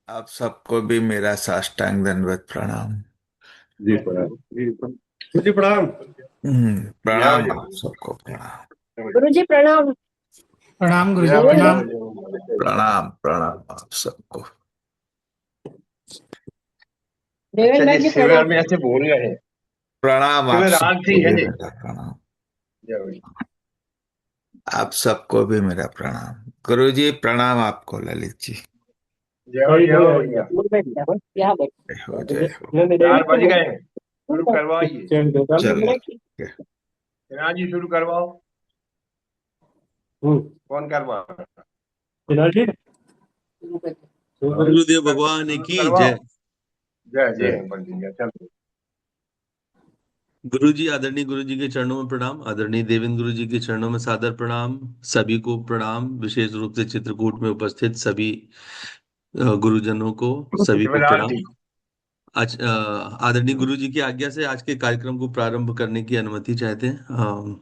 आप सबको भी मेरा साष्टांग दंडवत प्रणाम। जी प्रणाम जी प्रणाम। जय हो प्रणाम जी। आप सबको प्रणाम। गुरु जी प्रणाम। प्रणाम गुरुजी जय हो जय देवेंद्र हो प्रणाम। जय हो। प्रणाम प्रणाम आप सबको। अच्छा देवेंद्र जी, जी शिविर प्रणाम। में ऐसे भूल गए। प्रणाम आप शिविर आज सबको थी है भी जी। मेरा प्रणाम। जय हो जी। आप सबको भी मेरा प्रणाम। गुरु जी प्रणाम आपको, ललित जी। जय हो भैया। यहाँ बैठ। जय हो जय हो। 4 बज गए हैं, शुरू करवाइए। चलो। सिन्हा जी शुरू करवाओ। कौन करवा? गुरुदेव भगवान शुरू की करवाओ। जय। जय जय। जय पंडित जी, चलो। गुरु जी, आदरणीय गुरु जी के चरणों में प्रणाम। आदरणीय देवेंद्र गुरु जी के चरणों में सादर प्रणाम। सभी को प्रणाम, विशेष रूप से चित्रकूट में उपस्थित सभी गुरुजनों को, सभी को शिविर आज प्रणाम। थी। आज आदरणीय गुरु जी की आज्ञा से आज के कार्यक्रम को प्रारंभ करने की अनुमति चाहते हैं।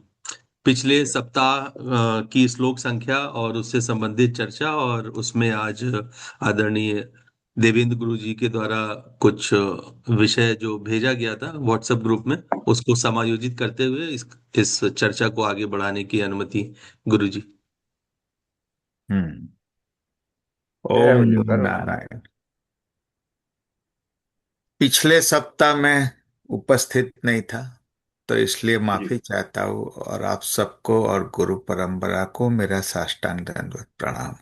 पिछले सप्ताह की श्लोक संख्या और उससे संबंधित चर्चा, और उसमें आज आदरणीय देवेंद्र गुरु जी के द्वारा कुछ विषय जो भेजा गया था व्हाट्सएप ग्रुप में, उसको समायोजित करते हुए इस चर्चा को आगे बढ़ाने की अनुमति गुरु जी। हम्म। जय ओम हो जी, नमो करो। नारायण। पिछले सप्ताह मैं उपस्थित नहीं था, तो इसलिए जी माफी चाहता हूँ, और आप सबको और गुरु परंपरा को मेरा साष्टांग दंडवत प्रणाम।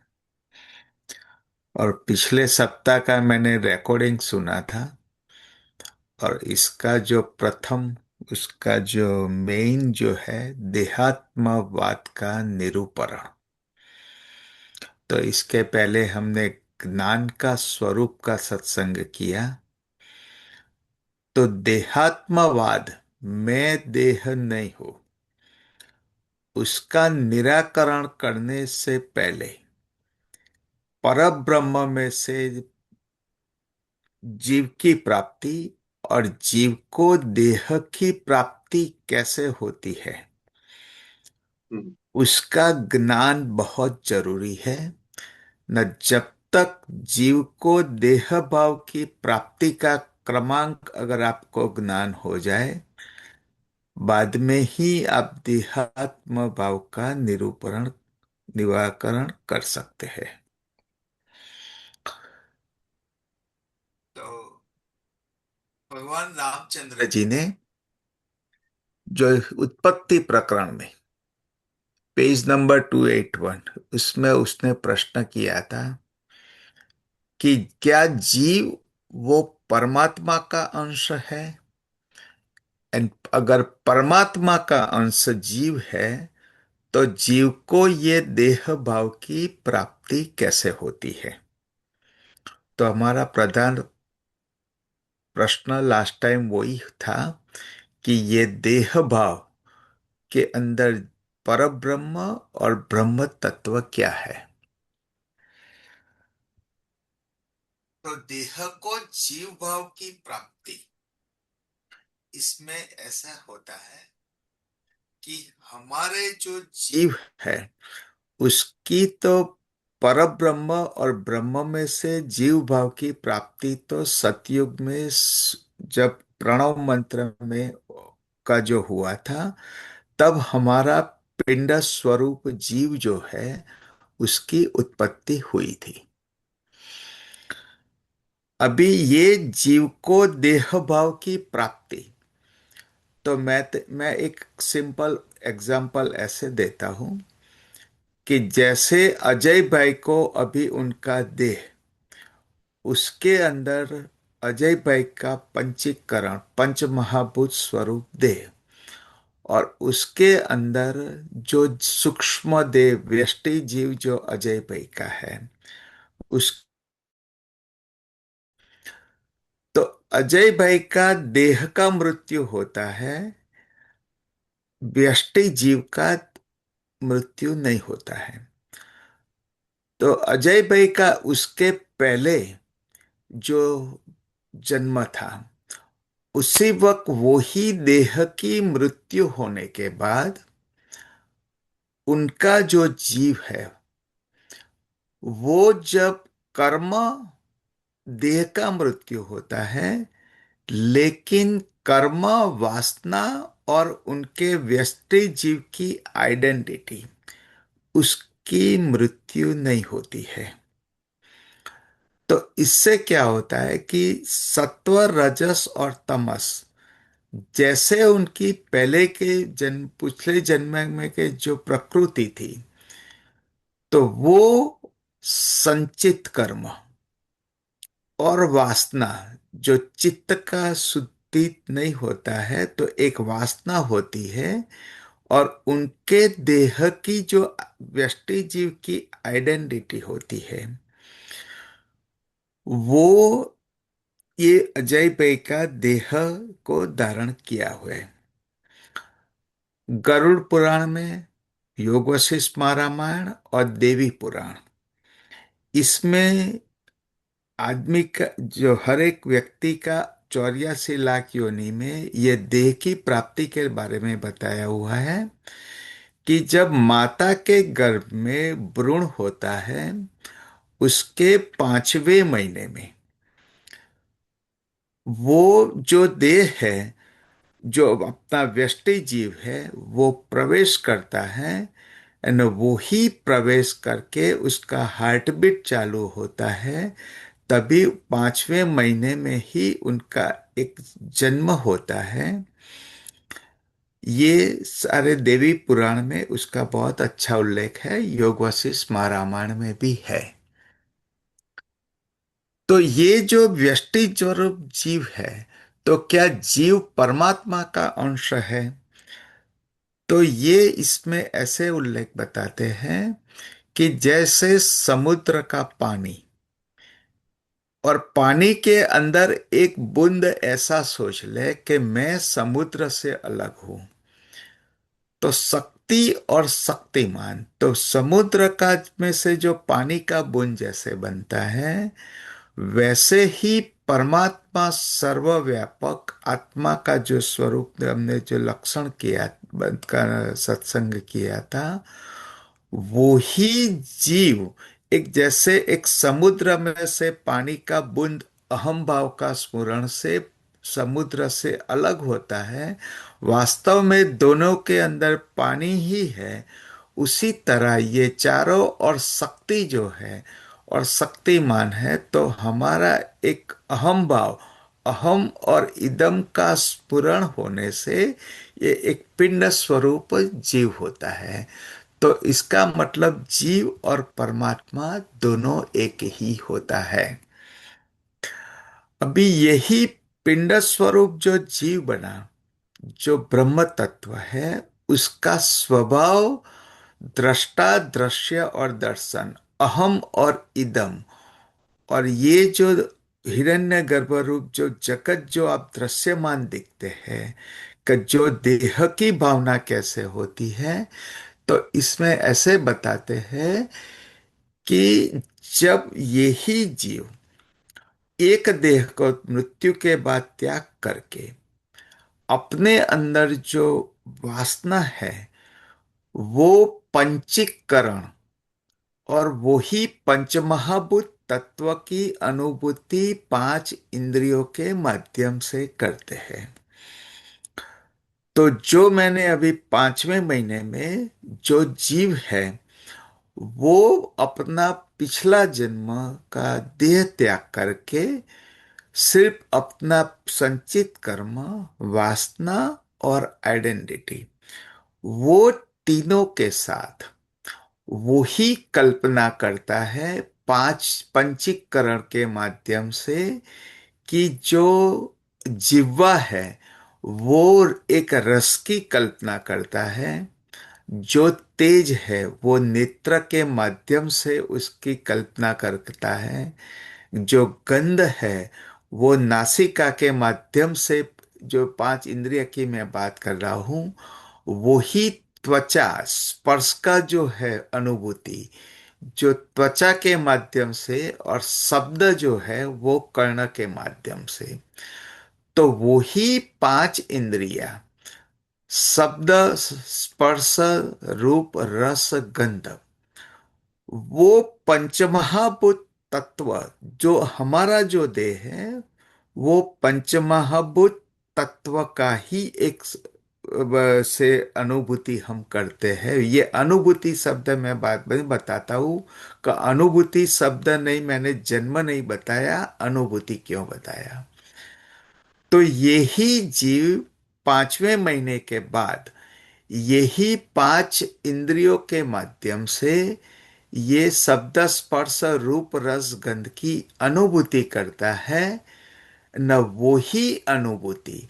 और पिछले सप्ताह का मैंने रिकॉर्डिंग सुना था, और इसका जो प्रथम, उसका जो मेन जो है, देहात्मवाद का निरूपण। तो इसके पहले हमने ज्ञान का स्वरूप का सत्संग किया। तो देहात्मवाद, मैं देह नहीं हूं, उसका निराकरण करने से पहले परब्रह्म में से जीव की प्राप्ति, और जीव को देह की प्राप्ति कैसे होती है, हम्म, उसका ज्ञान बहुत जरूरी है। न जब तक जीव को देह भाव की प्राप्ति का क्रमांक अगर आपको ज्ञान हो जाए, बाद में ही आप देहात्म भाव का निराकरण कर सकते हैं। तो भगवान रामचंद्र जी ने जो उत्पत्ति प्रकरण में पेज नंबर 281, उसमें उसने प्रश्न किया था कि क्या जीव वो परमात्मा का अंश है, एंड अगर परमात्मा का अंश जीव है, तो जीव को ये देह भाव की प्राप्ति कैसे होती है। तो हमारा प्रधान प्रश्न लास्ट टाइम वही था कि ये देह भाव के अंदर परब्रह्म और ब्रह्म तत्व क्या है। तो देह को जीव भाव की प्राप्ति, इसमें ऐसा होता है कि हमारे जो जीव है, उसकी तो परब्रह्म और ब्रह्म में से जीव भाव की प्राप्ति तो सतयुग में जब प्रणव मंत्र में का जो हुआ था, तब हमारा पिंड स्वरूप जीव जो है, उसकी उत्पत्ति हुई थी। अभी ये जीव को देह भाव की प्राप्ति, तो मैं एक सिंपल एग्जांपल ऐसे देता हूं कि जैसे अजय भाई को अभी उनका देह, उसके अंदर अजय भाई का पंचीकरण, पंच महाभूत स्वरूप देह, और उसके अंदर जो सूक्ष्म देह व्यष्टि जीव जो अजय भाई का है, उस तो अजय भाई का देह का मृत्यु होता है, व्यष्टि जीव का मृत्यु नहीं होता है। तो अजय भाई का उसके पहले जो जन्म था, उसी वक्त वो ही देह की मृत्यु होने के बाद उनका जो जीव है, वो जब कर्म देह का मृत्यु होता है, लेकिन कर्म, वासना और उनके व्यष्टि जीव की आइडेंटिटी, उसकी मृत्यु नहीं होती है। तो इससे क्या होता है कि सत्व, रजस और तमस जैसे उनकी पहले के जन्म, पिछले जन्म में के जो प्रकृति थी, तो वो संचित कर्म और वासना, जो चित्त का शुद्धि नहीं होता है, तो एक वासना होती है। और उनके देह की जो व्यष्टि जीव की आइडेंटिटी होती है, वो ये अजय बे का देह को धारण किया हुआ है। गरुड़ पुराण में, योग वशिष्ठ महारामायण और देवी पुराण, इसमें आदमी का, जो हर एक व्यक्ति का 84 लाख योनि में ये देह की प्राप्ति के बारे में बताया हुआ है कि जब माता के गर्भ में भ्रूण होता है, उसके 5वें महीने में वो जो देह है, जो अपना व्यष्टि जीव है, वो प्रवेश करता है। एंड वो ही प्रवेश करके उसका हार्ट बीट चालू होता है। तभी 5वें महीने में ही उनका एक जन्म होता है। ये सारे देवी पुराण में उसका बहुत अच्छा उल्लेख है, योग वशिष्ठ महारामायण में भी है। तो ये जो व्यष्टि स्वरूप जीव है, तो क्या जीव परमात्मा का अंश है? तो ये इसमें ऐसे उल्लेख बताते हैं कि जैसे समुद्र का पानी, और पानी के अंदर एक बूंद ऐसा सोच ले कि मैं समुद्र से अलग हूं, तो शक्ति और शक्तिमान, तो समुद्र का में से जो पानी का बूंद जैसे बनता है, वैसे ही परमात्मा सर्वव्यापक आत्मा का जो स्वरूप हमने जो लक्षण किया, का सत्संग किया था, वो ही जीव एक जैसे एक समुद्र में से पानी का बूंद अहम भाव का स्मरण से समुद्र से अलग होता है, वास्तव में दोनों के अंदर पानी ही है। उसी तरह ये चारों और शक्ति जो है और शक्तिमान है, तो हमारा एक अहम भाव, अहम और इदम का स्फुरण होने से ये एक पिंड स्वरूप जीव होता है। तो इसका मतलब जीव और परमात्मा दोनों एक ही होता है। अभी यही पिंड स्वरूप जो जीव बना, जो ब्रह्म तत्व है, उसका स्वभाव दृष्टा, दृश्य और दर्शन, अहम और इदम, और ये जो हिरण्य गर्भ रूप जो जगत जो आप दृश्यमान दिखते हैं, कि जो देह की भावना कैसे होती है, तो इसमें ऐसे बताते हैं कि जब यही जीव एक देह को मृत्यु के बाद त्याग करके अपने अंदर जो वासना है, वो पंचीकरण और वही पंचमहाभूत तत्व की अनुभूति 5 इंद्रियों के माध्यम से करते हैं। तो जो मैंने अभी 5वें महीने में जो जीव है, वो अपना पिछला जन्म का देह त्याग करके सिर्फ अपना संचित कर्म, वासना और आइडेंटिटी, वो तीनों के साथ वो ही कल्पना करता है 5 पंचीकरण के माध्यम से कि जो जिह्वा है, वो एक रस की कल्पना करता है। जो तेज है, वो नेत्र के माध्यम से उसकी कल्पना करता है। जो गंध है, वो नासिका के माध्यम से, जो 5 इंद्रिय की मैं बात कर रहा हूं, वो ही त्वचा, स्पर्श का जो है अनुभूति, जो त्वचा के माध्यम से, और शब्द जो है वो कर्ण के माध्यम से। तो वो ही 5 इंद्रिया, शब्द, स्पर्श, रूप, रस, गंध, वो पंचमहाभूत तत्व, जो हमारा जो देह है वो पंचमहाभूत तत्व का ही एक से अनुभूति हम करते हैं। ये अनुभूति शब्द मैं बाद में बताता हूँ का अनुभूति शब्द नहीं, मैंने जन्म नहीं बताया, अनुभूति क्यों बताया। तो यही जीव 5वें महीने के बाद यही 5 इंद्रियों के माध्यम से ये शब्द स्पर्श रूप रस गंध की अनुभूति करता है। न वो ही अनुभूति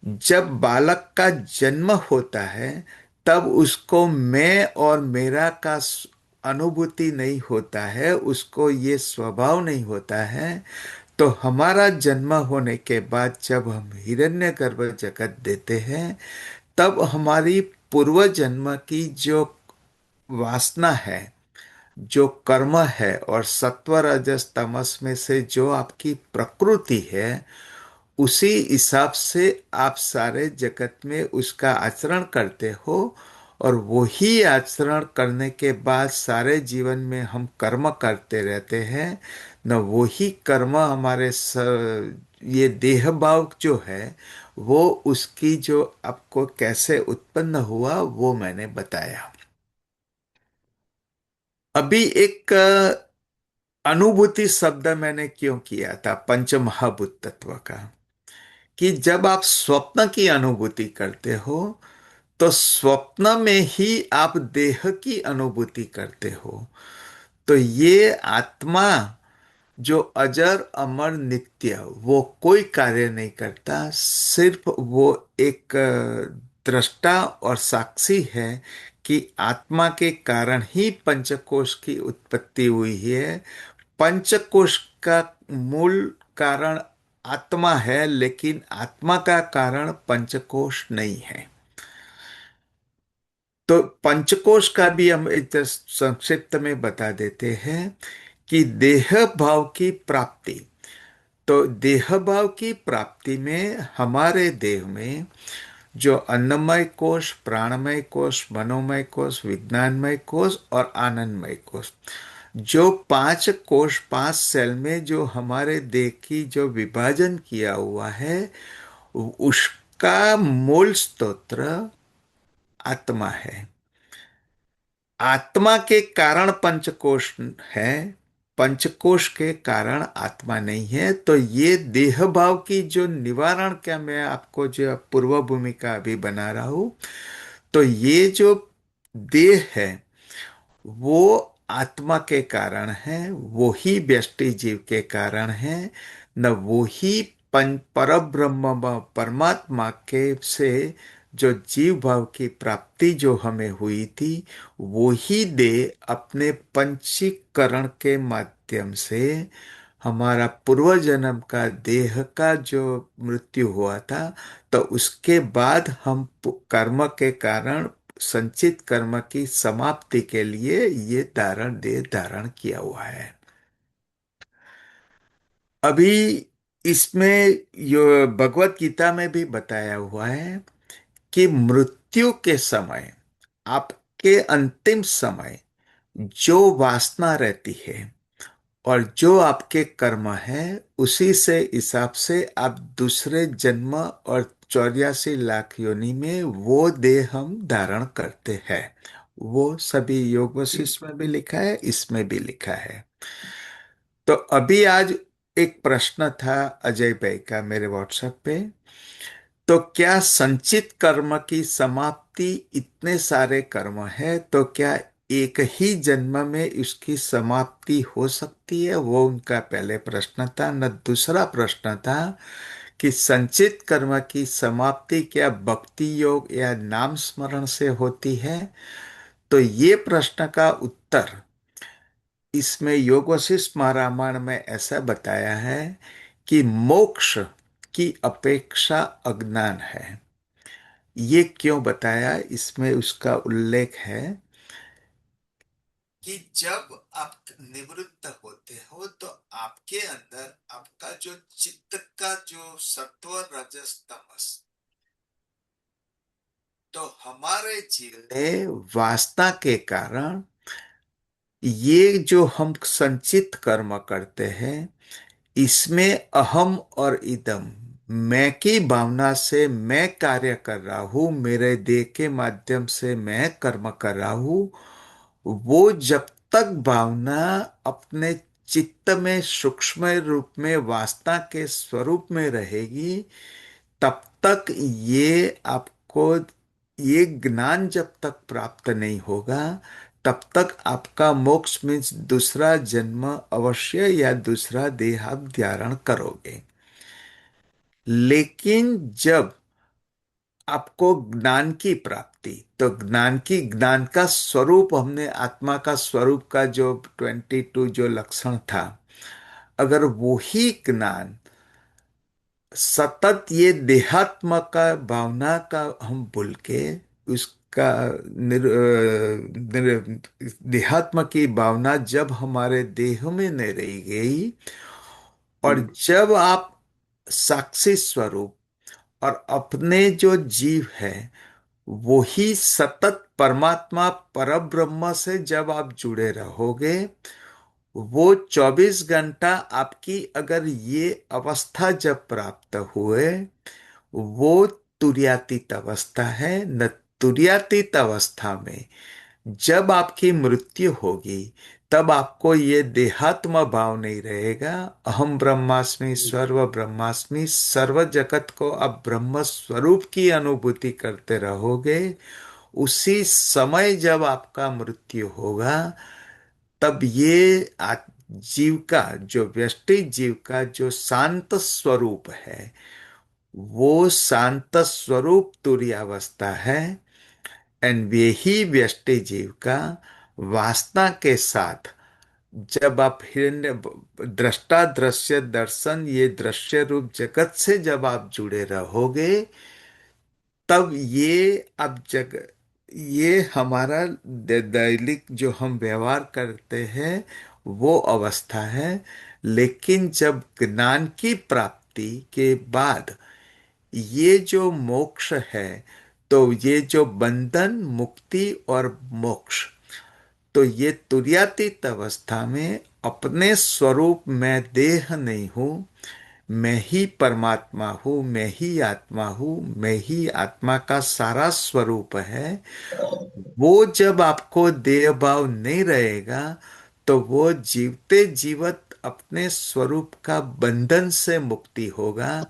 जब बालक का जन्म होता है तब उसको मैं और मेरा का अनुभूति नहीं होता है, उसको ये स्वभाव नहीं होता है। तो हमारा जन्म होने के बाद जब हम हिरण्यगर्भ जगत देते हैं तब हमारी पूर्व जन्म की जो वासना है, जो कर्म है, और सत्व रजस तमस में से जो आपकी प्रकृति है, उसी हिसाब से आप सारे जगत में उसका आचरण करते हो। और वही आचरण करने के बाद सारे जीवन में हम कर्म करते रहते हैं। न वही कर्म हमारे ये देह भाव जो है वो उसकी जो आपको कैसे उत्पन्न हुआ वो मैंने बताया। अभी एक अनुभूति शब्द मैंने क्यों किया था पंच महाभूत तत्व का, कि जब आप स्वप्न की अनुभूति करते हो तो स्वप्न में ही आप देह की अनुभूति करते हो। तो ये आत्मा जो अजर अमर नित्य, वो कोई कार्य नहीं करता, सिर्फ वो एक दृष्टा और साक्षी है कि आत्मा के कारण ही पंचकोश की उत्पत्ति हुई है। पंचकोश का मूल कारण आत्मा है, लेकिन आत्मा का कारण पंचकोश नहीं है। तो पंचकोश का भी हम एक संक्षिप्त में बता देते हैं कि देह भाव की प्राप्ति। तो देह भाव की प्राप्ति में हमारे देह में जो अन्नमय कोश, प्राणमय कोश, मनोमय कोश, विज्ञानमय कोश और आनंदमय कोश, जो 5 कोश 5 सेल में जो हमारे देह की जो विभाजन किया हुआ है, उसका मूल स्तोत्र आत्मा है। आत्मा के कारण पंचकोश है, पंचकोश के कारण आत्मा नहीं है। तो ये देह भाव की जो निवारण, क्या मैं आपको जो पूर्व भूमिका अभी बना रहा हूं, तो ये जो देह है वो आत्मा के कारण है, वो ही व्यष्टि जीव के कारण है। न वो ही पर ब्रह्म परमात्मा के से जो जीव भाव की प्राप्ति जो हमें हुई थी, वो ही देह अपने पंचीकरण के माध्यम से हमारा पूर्व जन्म का देह का जो मृत्यु हुआ था, तो उसके बाद हम कर्म के कारण संचित कर्म की समाप्ति के लिए ये देह धारण किया हुआ है। अभी इसमें यो भगवत गीता में भी बताया हुआ है कि मृत्यु के समय, आपके अंतिम समय जो वासना रहती है और जो आपके कर्म है, उसी से हिसाब से आप दूसरे जन्म और 84 लाख योनि में वो देह हम धारण करते हैं। वो सभी योग वशिष्ठ में भी लिखा है, इसमें भी लिखा है। तो अभी आज एक प्रश्न था अजय भाई का मेरे व्हाट्सएप पे, तो क्या संचित कर्म की समाप्ति, इतने सारे कर्म है तो क्या एक ही जन्म में इसकी समाप्ति हो सकती है, वो उनका पहले प्रश्न था। न दूसरा प्रश्न था कि संचित कर्म की समाप्ति क्या भक्ति योग या नाम स्मरण से होती है। तो ये प्रश्न का उत्तर इसमें योग वशिष्ठ महारामायण में ऐसा बताया है कि मोक्ष की अपेक्षा अज्ञान है। ये क्यों बताया, इसमें उसका उल्लेख है कि जब आप निवृत्त होते हो तो आपके अंदर आपका जो चित्त का जो सत्व रजस तमस, तो हमारे जीव ने वासना के कारण ये जो हम संचित कर्म करते हैं, इसमें अहम और इदम, मैं की भावना से मैं कार्य कर रहा हूं, मेरे देह के माध्यम से मैं कर्म कर रहा हूं, वो जब तक भावना अपने चित्त में सूक्ष्म रूप में वासना के स्वरूप में रहेगी, तब तक ये आपको, ये ज्ञान जब तक प्राप्त नहीं होगा, तब तक आपका मोक्ष मीन्स दूसरा जन्म अवश्य या दूसरा देह आप धारण करोगे। लेकिन जब आपको ज्ञान की प्राप्ति, तो ज्ञान का स्वरूप, हमने आत्मा का स्वरूप का जो 22 जो लक्षण था, अगर वही ज्ञान सतत ये देहात्म का भावना का हम भूल के उसका देहात्म की भावना जब हमारे देह में नहीं रह गई, और हम्म, जब आप साक्षी स्वरूप और अपने जो जीव है वही सतत परमात्मा परब्रह्म से जब आप जुड़े रहोगे, वो 24 घंटा आपकी अगर ये अवस्था जब प्राप्त हुए, वो तुर्यातीत अवस्था है। न तुर्यातीत अवस्था में जब आपकी मृत्यु होगी, तब आपको ये देहात्म भाव नहीं रहेगा। अहम ब्रह्मास्मि, सर्व ब्रह्मास्मि, सर्व जगत को आप ब्रह्म स्वरूप की अनुभूति करते रहोगे। उसी समय जब आपका मृत्यु होगा, तब ये जीव का, जो व्यष्टि जीव का जो शांत स्वरूप है, वो शांत स्वरूप तुरीय अवस्था है। एंड वे ही व्यष्टि जीव का वासना के साथ जब आप हिरण्य दृष्टा दृश्य दर्शन, ये दृश्य रूप जगत से जब आप जुड़े रहोगे, तब ये अब ये हमारा दैनिक जो हम व्यवहार करते हैं वो अवस्था है। लेकिन जब ज्ञान की प्राप्ति के बाद ये जो मोक्ष है, तो ये जो बंधन मुक्ति और मोक्ष, तो ये तुर्यातीत अवस्था में अपने स्वरूप में देह नहीं हूं, मैं ही परमात्मा हूं, मैं ही आत्मा हूं, मैं ही आत्मा का सारा स्वरूप है, वो जब आपको देह भाव नहीं रहेगा, तो वो जीवते जीवत अपने स्वरूप का बंधन से मुक्ति होगा।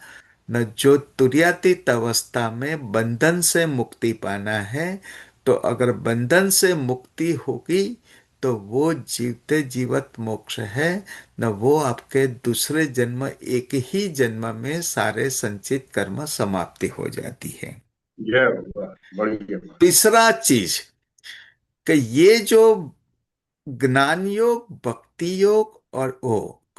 न जो तुर्यातीत अवस्था में बंधन से मुक्ति पाना है, तो अगर बंधन से मुक्ति होगी, तो वो जीवते जीवत मोक्ष है। न वो आपके दूसरे जन्म, एक ही जन्म में सारे संचित कर्म समाप्ति हो जाती है। जय भगवान, बढ़िया बात। तीसरा चीज कि ये जो ज्ञान योग, भक्ति योग और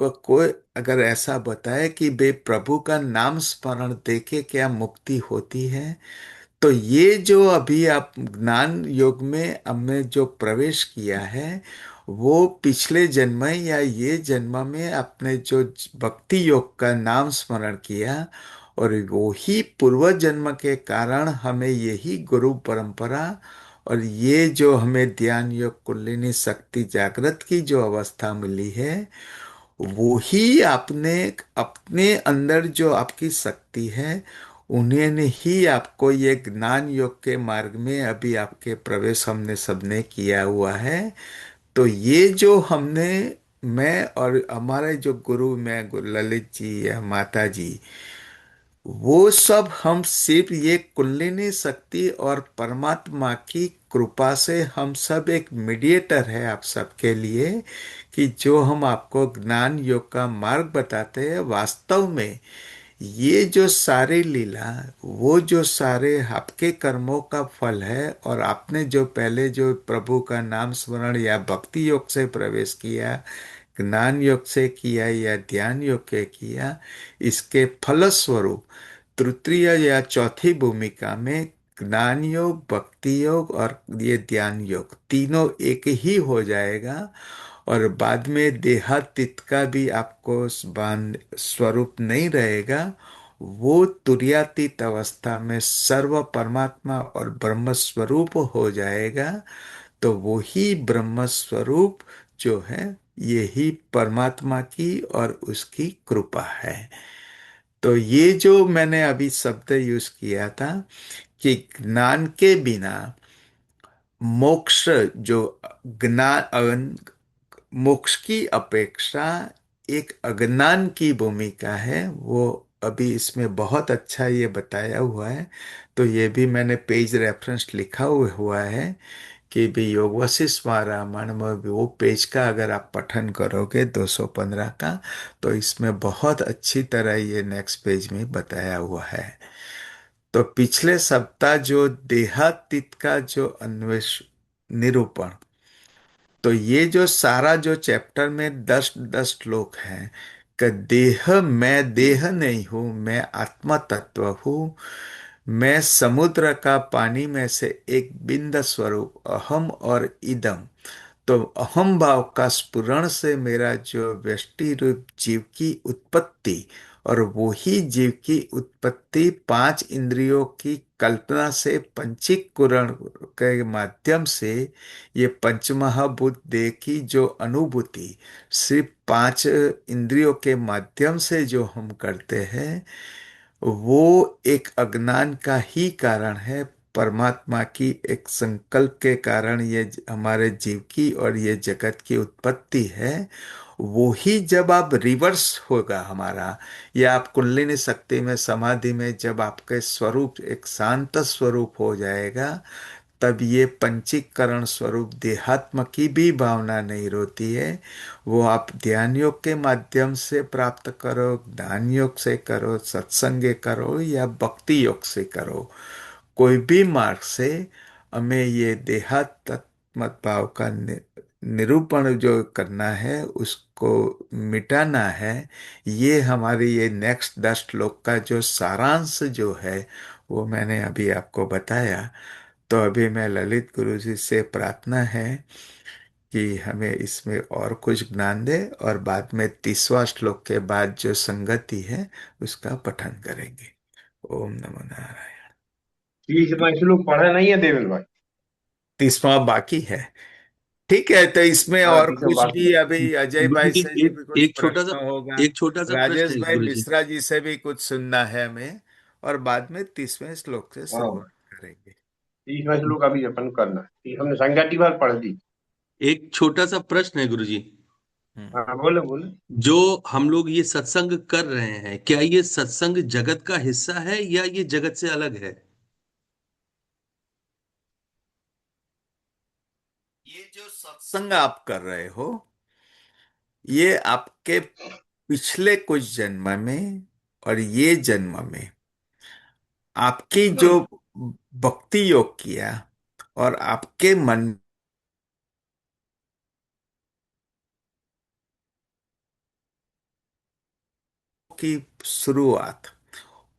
कोई अगर ऐसा बताए कि बे प्रभु का नाम स्मरण देके क्या मुक्ति होती है, तो ये जो अभी आप ज्ञान योग में हमने जो प्रवेश किया है, वो पिछले जन्म या ये जन्म में आपने जो भक्ति योग का नाम स्मरण किया, और वो ही पूर्व जन्म के कारण हमें यही गुरु परंपरा और ये जो हमें ध्यान योग कुंडलिनी शक्ति जागृत की जो अवस्था मिली है, वो ही आपने अपने अंदर जो आपकी शक्ति है, उन्होंने ही आपको ये ज्ञान योग के मार्ग में अभी आपके प्रवेश हमने सबने किया हुआ है। तो ये जो हमने, मैं और हमारे जो गुरु, मैं ललित जी या माता जी, वो सब हम सिर्फ ये कुंडलिनी शक्ति और परमात्मा की कृपा से हम सब एक मीडिएटर है आप सबके लिए, कि जो हम आपको ज्ञान योग का मार्ग बताते हैं, वास्तव में ये जो सारी लीला, वो जो सारे आपके कर्मों का फल है, और आपने जो पहले जो प्रभु का नाम स्मरण या भक्ति योग से प्रवेश किया, ज्ञान योग से किया या ध्यान योग के किया, इसके फलस्वरूप तृतीय या चौथी भूमिका में ज्ञान योग, भक्ति योग और ये ध्यान योग तीनों एक ही हो जाएगा। और बाद में देहातीत का भी आपको स्वरूप नहीं रहेगा। वो तुर्यातीत अवस्था में सर्व परमात्मा और ब्रह्म स्वरूप हो जाएगा। तो वही ब्रह्म स्वरूप जो है, यही परमात्मा की और उसकी कृपा है। तो ये जो मैंने अभी शब्द यूज किया था कि ज्ञान के बिना मोक्ष, जो ज्ञान, मोक्ष की अपेक्षा एक अज्ञान की भूमिका है, वो अभी इसमें बहुत अच्छा ये बताया हुआ है। तो ये भी मैंने पेज रेफरेंस लिखा हुआ है कि भी योग वशिष्ठ रामायण में भी वो पेज का अगर आप पठन करोगे 215 का, तो इसमें बहुत अच्छी तरह ये नेक्स्ट पेज में बताया हुआ है। तो पिछले सप्ताह जो देहातीत का जो अन्वेष निरूपण, तो ये जो सारा जो चैप्टर में 10 10 श्लोक हैं कि देह, मैं देह नहीं हूं, मैं आत्मा तत्व हूं, मैं समुद्र का पानी में से एक बिंद स्वरूप अहम और इदम। तो अहम भाव का स्फुरण से मेरा जो व्यष्टि रूप जीव की उत्पत्ति, और वही जीव की उत्पत्ति पांच इंद्रियों की कल्पना से पंचीक कुरण के माध्यम से, ये पंचमहाभूत देह की जो अनुभूति सिर्फ पांच इंद्रियों के माध्यम से जो हम करते हैं, वो एक अज्ञान का ही कारण है। परमात्मा की एक संकल्प के कारण ये हमारे जीव की और ये जगत की उत्पत्ति है। वो ही जब आप रिवर्स होगा हमारा, या आप कुंडलिनी शक्ति में समाधि में जब आपके स्वरूप एक शांत स्वरूप हो जाएगा, तब ये पंचीकरण स्वरूप देहात्म की भी भावना नहीं रोती है। वो आप ध्यान योग के माध्यम से प्राप्त करो, ज्ञान योग से करो, सत्संग करो, या भक्ति योग से करो, कोई भी मार्ग से हमें ये देहात्म भाव का निरूपण जो करना है, उसको मिटाना है। ये हमारी ये नेक्स्ट 10 श्लोक का जो सारांश जो है, वो मैंने अभी आपको बताया। तो अभी मैं ललित गुरु जी से प्रार्थना है कि हमें इसमें और कुछ ज्ञान दे, और बाद में 30वां श्लोक के बाद जो संगति है उसका पठन करेंगे। ओम नमो नारायण। 30वां श्लोक पढ़ा नहीं है देवेंद्र भाई? 30वां बाकी है। ठीक है, तो इसमें हाँ, और 30वां कुछ बाकी भी है। अभी अजय गुरु भाई जी से जी भी कुछ एक छोटा सा प्रश्न होगा, एक छोटा सा प्रश्न राजेश है भाई गुरु जी। मिश्रा जी से भी कुछ सुनना है हमें, और बाद में 30वें श्लोक से हाँ, शुरुआत करेंगे। 30वां श्लोक अभी अपन करना है, हमने संगति बार पढ़ दी। एक छोटा सा प्रश्न है गुरु जी। हम्म। हाँ, बोले बोले। जो हम लोग ये सत्संग कर रहे हैं, क्या ये सत्संग जगत का हिस्सा है या ये जगत से अलग है? ये जो सत्संग आप कर रहे हो, ये आपके पिछले कुछ जन्म में और ये जन्म में आपकी जो भक्ति योग किया, और आपके मन की शुरुआत,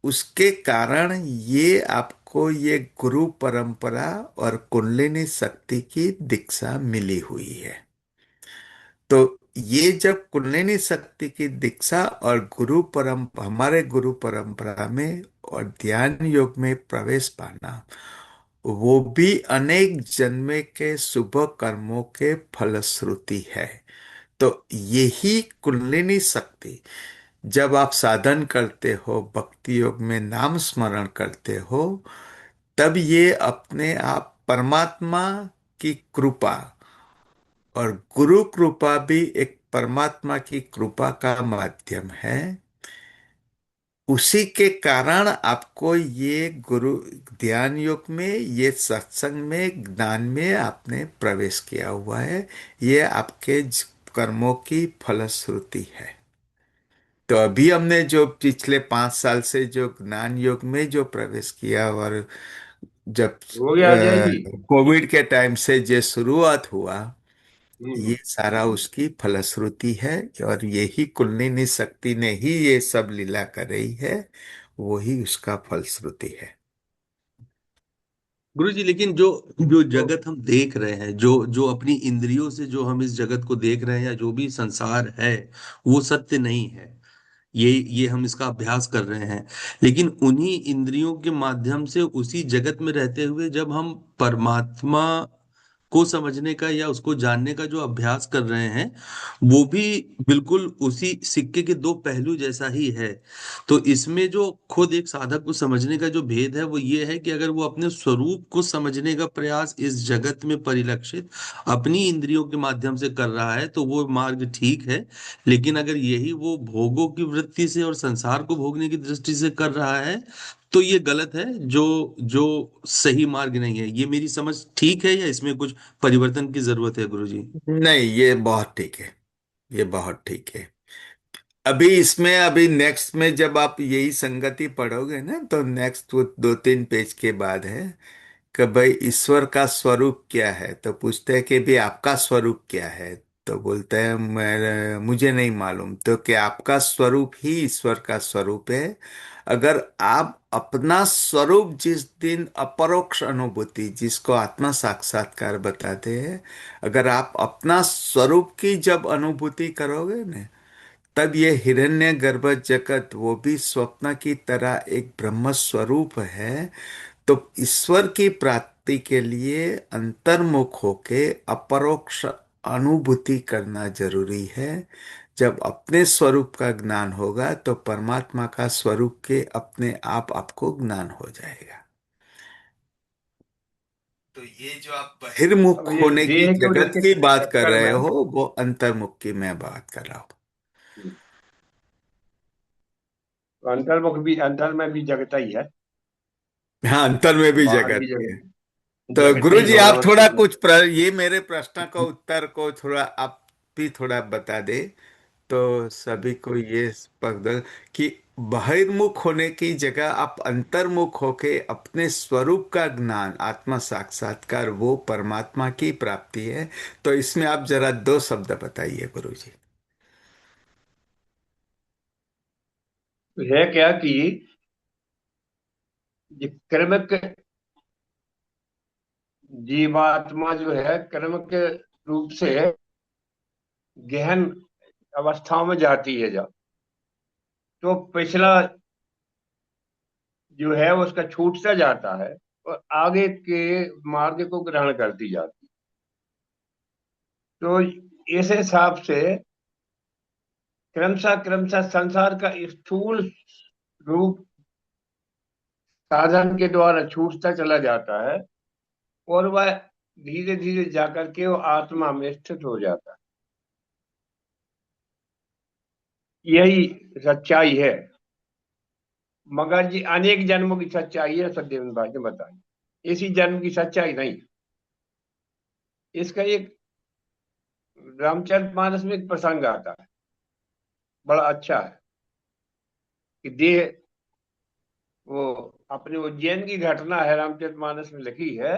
उसके कारण ये आपको ये गुरु परंपरा और कुंडलिनी शक्ति की दीक्षा मिली हुई है। तो ये जब कुंडलिनी शक्ति की दीक्षा और गुरु परंपरा, हमारे गुरु परंपरा में और ध्यान योग में प्रवेश पाना, वो भी अनेक जन्मे के शुभ कर्मों के फलश्रुति है। तो यही कुंडलिनी शक्ति, जब आप साधन करते हो, भक्ति योग में नाम स्मरण करते हो, तब ये अपने आप परमात्मा की कृपा, और गुरु कृपा भी एक परमात्मा की कृपा का माध्यम है। उसी के कारण आपको ये गुरु ध्यान योग में, ये सत्संग में, ज्ञान में आपने प्रवेश किया हुआ है। ये आपके कर्मों की फलश्रुति है। तो अभी हमने जो पिछले 5 साल से जो ज्ञान योग में जो प्रवेश किया, और जब हो गया अजय जी। कोविड के टाइम से जो शुरुआत हुआ, ये हम्म। सारा उसकी फलश्रुति है। और यही कुंडलिनी शक्ति ने ही ये सब लीला कर रही है, वही उसका फलश्रुति है। गुरु जी, लेकिन जो जो तो जगत हम देख रहे हैं, जो जो अपनी इंद्रियों से जो हम इस जगत को देख रहे हैं, या जो भी संसार है, वो सत्य नहीं है। ये हम इसका अभ्यास कर रहे हैं। लेकिन उन्हीं इंद्रियों के माध्यम से उसी जगत में रहते हुए जब हम परमात्मा को समझने का या उसको जानने का जो अभ्यास कर रहे हैं, वो भी बिल्कुल उसी सिक्के के दो पहलू जैसा ही है। तो इसमें जो खुद एक साधक को समझने का जो भेद है वो ये है कि अगर वो अपने स्वरूप को समझने का प्रयास इस जगत में परिलक्षित अपनी इंद्रियों के माध्यम से कर रहा है तो वो मार्ग ठीक है। लेकिन अगर यही वो भोगों की वृत्ति से और संसार को भोगने की दृष्टि से कर रहा है तो ये गलत है, जो जो सही मार्ग नहीं है। ये मेरी समझ ठीक है या इसमें कुछ परिवर्तन की जरूरत है गुरुजी? नहीं, ये बहुत ठीक है, ये बहुत ठीक है। अभी इसमें, अभी नेक्स्ट में जब आप यही संगति पढ़ोगे ना, तो नेक्स्ट वो 2-3 पेज के बाद है कि भाई ईश्वर का स्वरूप क्या है, तो पूछते हैं कि भी आपका स्वरूप क्या है। तो बोलते हैं मैं, मुझे नहीं मालूम। तो क्या आपका स्वरूप ही ईश्वर का स्वरूप है? अगर आप अपना स्वरूप जिस दिन अपरोक्ष अनुभूति, जिसको आत्मा साक्षात्कार बताते हैं, अगर आप अपना स्वरूप की जब अनुभूति करोगे ना, तब ये हिरण्य गर्भ जगत वो भी स्वप्न की तरह एक ब्रह्म स्वरूप है। तो ईश्वर की प्राप्ति के लिए अंतर्मुख होके अपरोक्ष अनुभूति करना जरूरी है। जब अपने स्वरूप का ज्ञान होगा तो परमात्मा का स्वरूप के अपने आप आपको ज्ञान हो जाएगा। तो ये जो आप अब बहिर्मुख ये होने की देह को जगत लेके की बात कर चक्कर रहे में, हो, वो अंतर्मुख की मैं बात कर रहा हूँ। अंतर में भी जगता ही है, हाँ, अंतर में भी बाहर जगत भी है। जगत, तो जगत गुरु ही जी, दोनों आप में थोड़ा ठीक कुछ ये मेरे प्रश्न का उत्तर को थोड़ा आप भी थोड़ा बता दे, तो सभी को ये पकड़ कि बहिर्मुख होने की जगह आप अंतर्मुख होके अपने स्वरूप का ज्ञान, आत्मा साक्षात्कार, वो परमात्मा की प्राप्ति है। तो इसमें आप जरा 2 शब्द बताइए गुरु जी। है क्या कि ये कर्मक जीवात्मा जो है कर्म के रूप से गहन अवस्थाओं में जाती है जब, तो पिछला जो है उसका छूटता जाता है और आगे के मार्ग को ग्रहण करती जाती है। तो इस हिसाब से क्रमशः क्रमशः संसार का स्थूल रूप साधन के द्वारा छूटता चला जाता है और वह धीरे धीरे जाकर के वो आत्मा में स्थित हो जाता है। यही सच्चाई है, मगर ये अनेक जन्मों की सच्चाई है, सत्येंद्र भाई ने बताई। इसी जन्म की सच्चाई नहीं। इसका एक रामचरितमानस में एक प्रसंग आता है, बड़ा अच्छा है, कि देह, वो अपने उज्जैन की घटना है, रामचरितमानस में लिखी है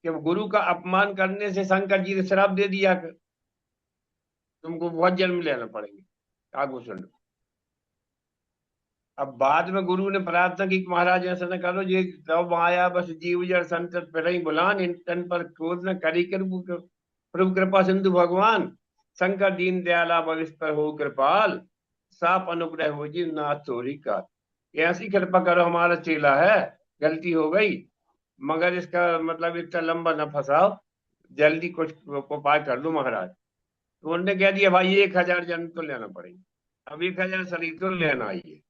कि वो गुरु का अपमान करने से शंकर जी ने श्राप दे दिया कि तुमको बहुत जन्म लेना पड़ेंगे, आगू सुन लो। अब बाद में गुरु ने प्रार्थना की कि महाराज ऐसा न करो, ये तब आया बस जीव जड़ संतत पर ही बुलान, इन तन पर क्रोध न करी कर प्रभु कृपा सिंधु भगवान, शंकर दीन दयाला भविष्य पर हो कृपाल, साप अनुग्रह हो जी नाथ चोरी का। ऐसी कृपा करो, हमारा चेला है, गलती हो गई, मगर इसका मतलब इतना लंबा न फंसाओ, जल्दी कुछ उपाय कर लो महाराज। तो उन्होंने कह दिया भाई 1000 जन्म तो लेना पड़ेगा, अब 1000 शरीर तो लेना ही है।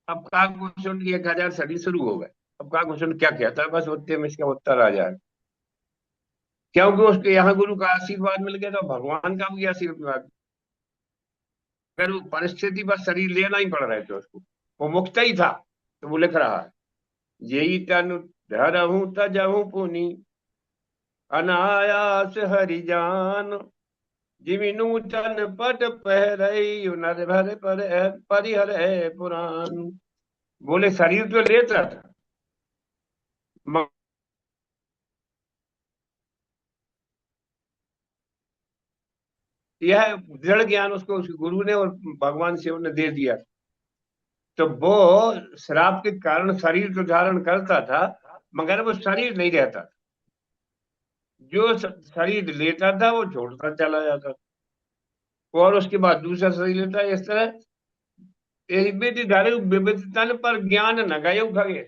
अब का क्वेश्चन की 1000 सदी शुरू हो गए। अब का क्वेश्चन क्या कहता है, बस उतने में इसका उत्तर आ जाए, क्योंकि उसके यहाँ गुरु का आशीर्वाद मिल गया, तो भगवान का भी आशीर्वाद। अगर वो परिस्थिति बस शरीर लेना ही पड़ रहे थे उसको, वो मुक्त ही था। तो वो लिख रहा है, यही तनु धरहूं तजहूं पुनि, अनायास हरि जान, जिमि नूतन पट पहरई नर भर पर परिहर है पुराण। बोले शरीर तो लेता था, यह दृढ़ ज्ञान उसको उसके गुरु ने और भगवान शिव ने दे दिया। तो वो श्राप के कारण शरीर तो धारण करता था, मगर वो शरीर नहीं रहता था। जो शरीर लेता था वो छोड़ता चला जाता था, और उसके बाद दूसरा शरीर लेता है। इस तरह विधि धरे विविध तन पर ज्ञान न गए खगे।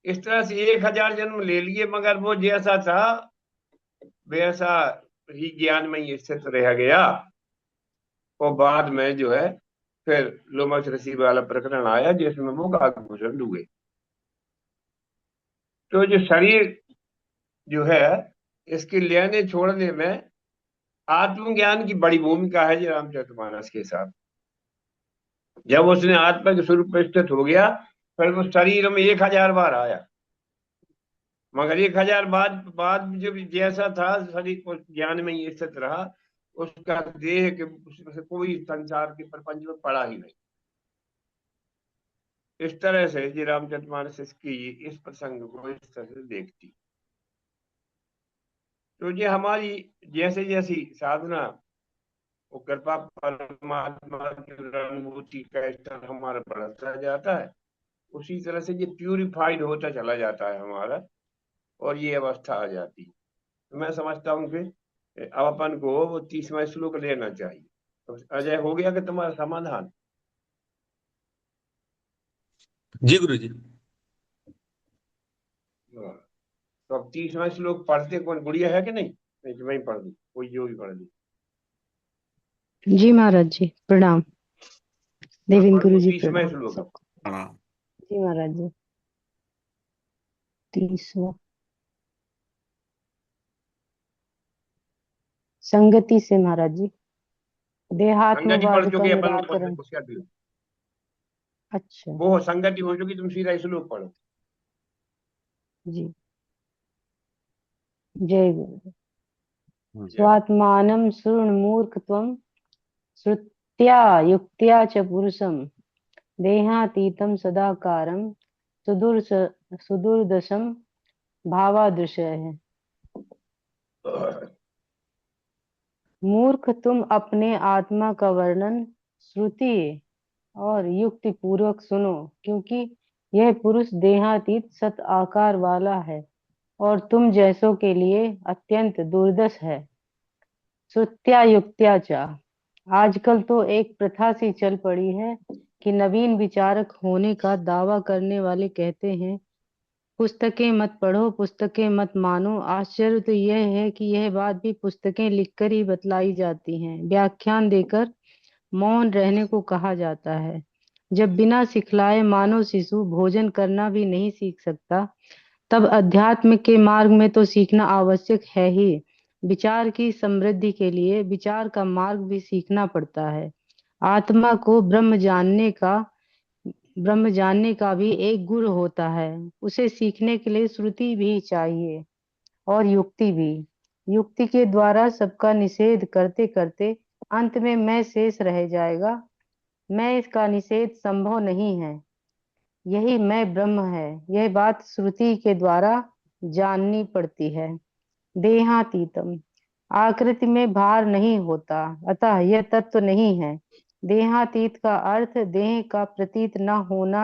इस तरह से 1000 जन्म ले लिए, मगर वो जैसा था वैसा ही ज्ञान में ही स्थित रह गया। और बाद में जो है फिर लोमस ऋषि वाला प्रकरण आया जिसमें वो काकभूषण हुए। तो जो शरीर जो है इसके लेने छोड़ने में आत्मज्ञान की बड़ी भूमिका है जी रामचरितमानस के साथ। जब उसने आत्मा के स्वरूप में स्थित हो गया फिर वो शरीर में 1000 बार आया, मगर 1000 बाद बाद जब जैसा था शरीर को ज्ञान में ही स्थित रहा, उसका देह के उसमें से कोई संसार के प्रपंच में पड़ा ही नहीं। इस तरह से जी रामचरितमानस इसकी इस प्रसंग को इस तरह से देखती। तो ये हमारी जैसे जैसी साधना वो कृपा परमात्मा की अनुभूति का स्तर हमारा बढ़ता जाता है, उसी तरह से ये प्यूरिफाइड होता चला जाता है हमारा, और ये अवस्था आ जाती है। तो मैं समझता हूँ कि अब अपन को वो 30वां श्लोक लेना चाहिए। तो अजय, हो गया कि तुम्हारा समाधान? जी गुरु जी। हाँ। तो अब 30वां श्लोक पढ़ते कौन, गुड़िया है कि नहीं? नहीं तो मैं ही पढ़ दूँ, कोई जो भी पढ़ दी। जी महाराज जी प्रणाम। हाँ, देवेंद्र पढ़ गुरु दो जी 30वां प्रणाम श्लोक अब। सबको। हाँ। जी महाराज जी। 30वां। संगति से महाराज जी। संगति पढ़ देहात्मवाद का चुके अपन को निराकरण। होशियार भी हो। अच्छा। वो संगति हो चुकी, तुम सीधा श्लोक पढ़ो। जी। जय गुरु। जय। स्वात्मानं शृण्मूर्खत्वं श्रुत्या युक्त्या च पुरुषं देहातीतं सदाकारं सुदूर्स सुदूरदर्शं भावादृशः। मूर्ख तुम अपने आत्मा का वर्णन श्रुति और युक्ति पूर्वक सुनो, क्योंकि यह पुरुष देहातीत सत आकार वाला है और तुम जैसों के लिए अत्यंत दुर्दश है। श्रुत्या युक्त्या चा। आजकल तो एक प्रथा सी चल पड़ी है कि नवीन विचारक होने का दावा करने वाले कहते हैं पुस्तकें मत पढ़ो, पुस्तकें मत मानो। आश्चर्य तो यह है कि यह बात भी पुस्तकें लिखकर ही बतलाई जाती हैं, व्याख्यान देकर मौन रहने को कहा जाता है। जब बिना सिखलाए मानव शिशु भोजन करना भी नहीं सीख सकता, तब अध्यात्म के मार्ग में तो सीखना आवश्यक है ही। विचार की समृद्धि के लिए विचार का मार्ग भी सीखना पड़ता है। आत्मा को ब्रह्म जानने का भी एक गुण होता है। उसे सीखने के लिए श्रुति भी चाहिए और युक्ति भी। युक्ति के द्वारा सबका निषेध करते करते अंत में मैं शेष रह जाएगा। मैं इसका निषेध संभव नहीं है। यही मैं ब्रह्म है, यह बात श्रुति के द्वारा जाननी पड़ती है। देहातीतम। आकृति में भार नहीं होता, अतः यह तत्व नहीं है। देहातीत का अर्थ देह का प्रतीत न होना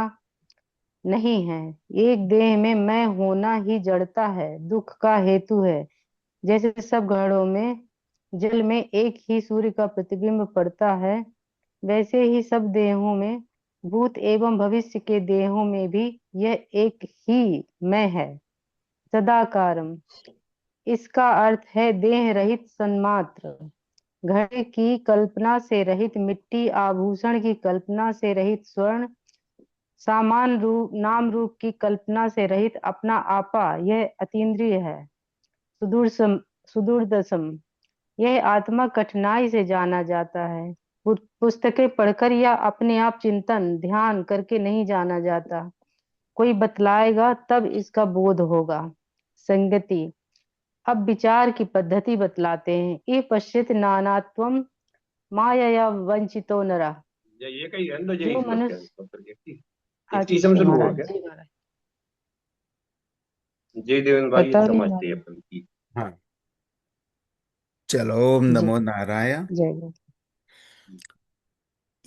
नहीं है। एक देह में मैं होना ही जड़ता है, दुख का हेतु है। जैसे सब घड़ों में जल में एक ही सूर्य का प्रतिबिंब पड़ता है, वैसे ही सब देहों में, भूत एवं भविष्य के देहों में भी यह एक ही मैं है। सदाकारम। इसका अर्थ है देह रहित सन्मात्र। घड़े की कल्पना से रहित मिट्टी, आभूषण की कल्पना से रहित स्वर्ण, सामान रूप नाम रूप की कल्पना से रहित अपना आपा, यह अतीन्द्रिय है। सुदूरसम सुदूरदर्शम। यह आत्मा कठिनाई से जाना जाता है। पुस्तकें पढ़कर या अपने आप चिंतन ध्यान करके नहीं जाना जाता। कोई बतलाएगा तब इसका बोध होगा। संगति। अब विचार की पद्धति बतलाते हैं। ये पश्चित नानात्वम माया वंचितो नरा। ये कही रहने दो, जो यही श्लोक के मनुष्य। अंदर 31 अच्छा शुरू हुआ महाराज क्या? जी महाराज। जय देवेंद्र भाई, ये पता नहीं समझते हैं महाराज। अपन की। हाँ, चलो, ओम जी। नमो नारायण। जय गुरु।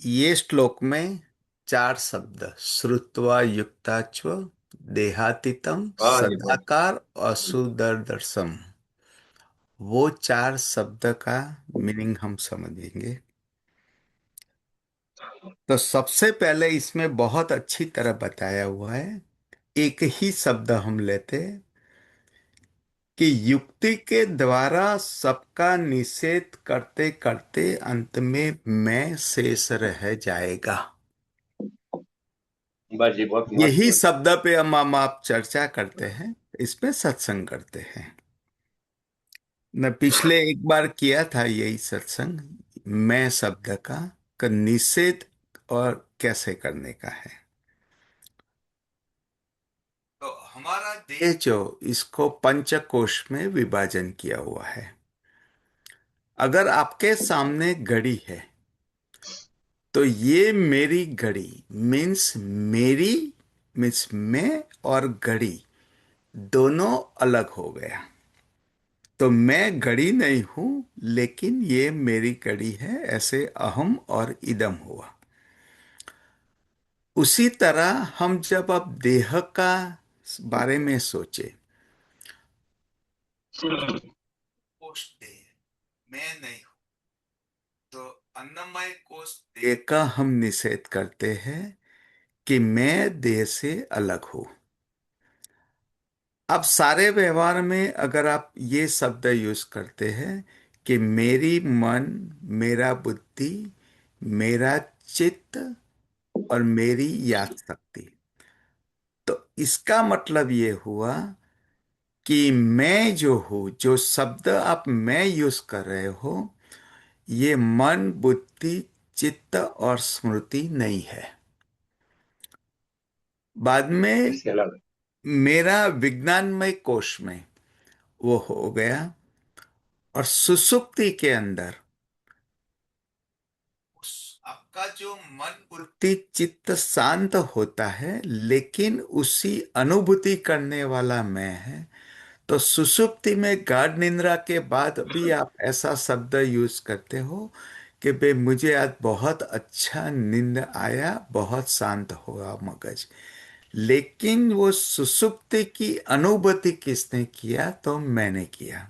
ये श्लोक में चार शब्द श्रुत्वा युक्ताच्व देहातीतम हाँ जी भाई। सदाकार असुदर्दर्शम, वो चार शब्द का मीनिंग हम समझेंगे। तो सबसे पहले इसमें बहुत अच्छी तरह बताया हुआ है एक ही शब्द हम लेते कि युक्ति के द्वारा सबका निषेध करते करते अंत में मैं शेष रह जाएगा। बस जी, बहुत मस्त यही बात। शब्द पे हम आप चर्चा करते हैं, इस पे सत्संग करते हैं। मैं पिछले एक बार किया था यही सत्संग, मैं शब्द का निषेध और कैसे करने का है। तो हमारा देह जो, इसको पंचकोश में विभाजन किया हुआ है। अगर आपके सामने घड़ी है तो ये मेरी घड़ी मीन्स, मेरी मीन्स मैं और घड़ी दोनों अलग हो गया। तो मैं घड़ी नहीं हूं, लेकिन ये मेरी घड़ी है, ऐसे अहम और इदम हुआ। उसी तरह हम जब अब देह का बारे में सोचे, कोष देह, मैं नहीं हूं, तो अन्नमय कोष देह का हम निषेध करते हैं कि मैं देह से अलग हूं। अब सारे व्यवहार में अगर आप ये शब्द यूज करते हैं कि मेरी मन, मेरा बुद्धि, मेरा चित्त और मेरी याद शक्ति, तो इसका मतलब ये हुआ कि मैं जो हूं, जो शब्द आप मैं यूज कर रहे हो, ये मन, बुद्धि, चित्त और स्मृति नहीं है। बाद में इसके अलावा मेरा विज्ञानमय कोश में वो हो गया, और सुसुप्ति के अंदर आपका जो मन, बुद्धि, चित्त शांत होता है, लेकिन उसी अनुभूति करने वाला मैं है। तो सुसुप्ति में गाढ़ निद्रा के बाद भी आप ऐसा शब्द यूज करते हो कि बे मुझे आज बहुत अच्छा नींद आया, बहुत शांत हुआ मगज। लेकिन वो सुसुप्ति की अनुभूति किसने किया? तो मैंने किया।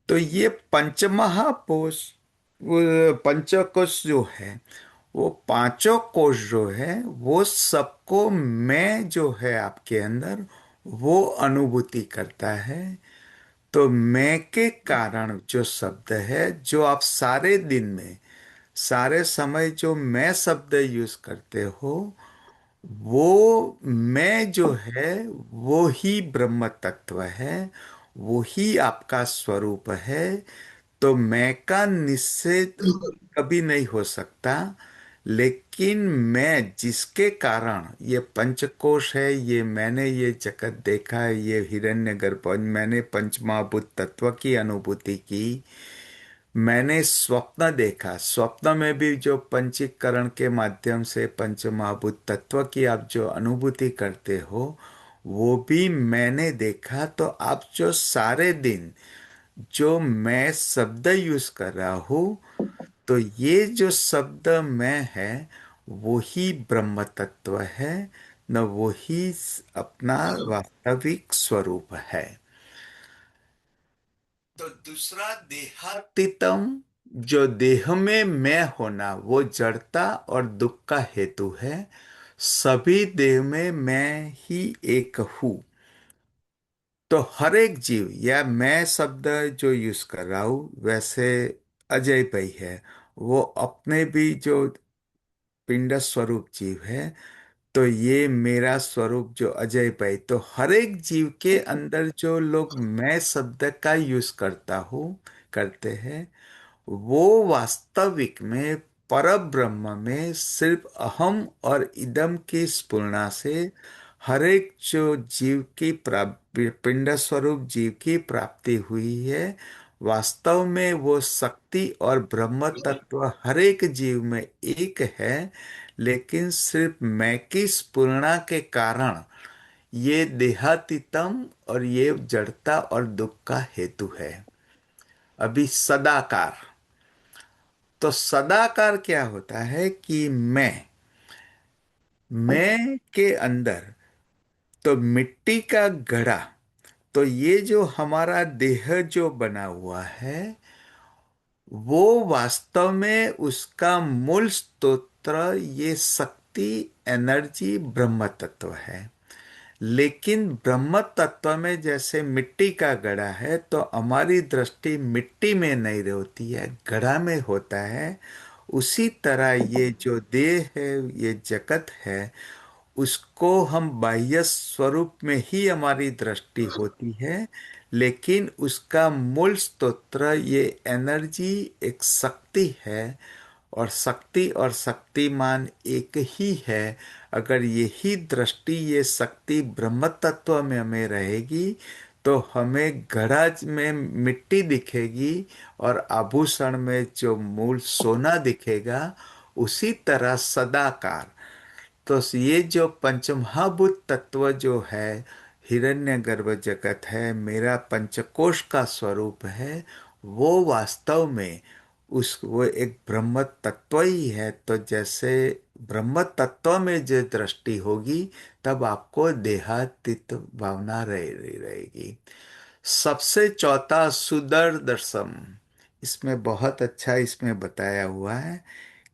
तो ये पंचमहाकोश, वो पंचकोश जो है, वो पांचों कोश जो है, वो सबको मैं जो है आपके अंदर, वो अनुभूति करता है। तो मैं के कारण जो शब्द है, जो आप सारे दिन में, सारे समय जो मैं शब्द यूज करते हो, वो मैं जो है वो ही ब्रह्म तत्व है, वो ही आपका स्वरूप है। तो मैं का निषेध कभी नहीं हो सकता। लेकिन मैं जिसके कारण ये पंचकोश है, ये मैंने ये जगत देखा है, ये हिरण्यगर्भ, मैंने पंचमहाभूत तत्व की अनुभूति की, मैंने स्वप्न देखा, स्वप्न में भी जो पंचीकरण के माध्यम से पंचमहाभूत तत्व की आप जो अनुभूति करते हो, वो भी मैंने देखा। तो आप जो सारे दिन जो मैं शब्द यूज कर रहा हूं, तो ये जो शब्द मैं है, वो ही ब्रह्म तत्व है, न वो ही अपना वास्तविक स्वरूप है। तो दूसरा देहातीतम, जो देह में मैं होना, वो जड़ता और दुख का हेतु है। सभी देह में मैं ही एक हूं। तो हर एक जीव, या मैं शब्द जो यूज कर रहा हूं, वैसे अजय भाई है, वो अपने भी जो पिंड स्वरूप जीव है। तो ये मेरा स्वरूप जो अजय भाई, तो हर एक जीव के अंदर जो लोग मैं शब्द का यूज करता हूँ, करते हैं, वो वास्तविक में पर ब्रह्म में सिर्फ अहम और इदम की स्फुरना से हर एक जो जीव की पिंड स्वरूप जीव की प्राप्ति हुई है। वास्तव में वो शक्ति और ब्रह्म तत्व हर एक जीव में एक है, लेकिन सिर्फ मैं की स्फुरना के कारण ये देहातीतम और ये जड़ता और दुख का हेतु है। अभी सदाकार, तो सदाकार क्या होता है कि मैं के अंदर, तो मिट्टी का घड़ा, तो ये जो हमारा देह जो बना हुआ है, वो वास्तव में उसका मूल स्तोत्र ये शक्ति, एनर्जी, ब्रह्म तत्व है। लेकिन ब्रह्म तत्व में जैसे मिट्टी का घड़ा है तो हमारी दृष्टि मिट्टी में नहीं होती है, घड़ा में होता है। उसी तरह ये जो देह है, ये जगत है, उसको हम बाह्य स्वरूप में ही हमारी दृष्टि होती है, लेकिन उसका मूल स्तोत्र ये एनर्जी एक शक्ति है, और शक्ति और शक्तिमान एक ही है। अगर यही दृष्टि, ये शक्ति ब्रह्म तत्व में हमें रहेगी तो हमें घड़ा में मिट्टी दिखेगी और आभूषण में जो मूल सोना दिखेगा। उसी तरह सदाकार, तो ये जो पंचमहाभूत तत्व जो है, हिरण्यगर्भ जगत है, मेरा पंचकोश का स्वरूप है, वो वास्तव में उस वो एक ब्रह्म तत्व ही है। तो जैसे ब्रह्म तत्व में जो दृष्टि होगी, तब आपको देहातीत भावना रहेगी। सबसे चौथा सुदर्दर्शम, इसमें बहुत अच्छा इसमें बताया हुआ है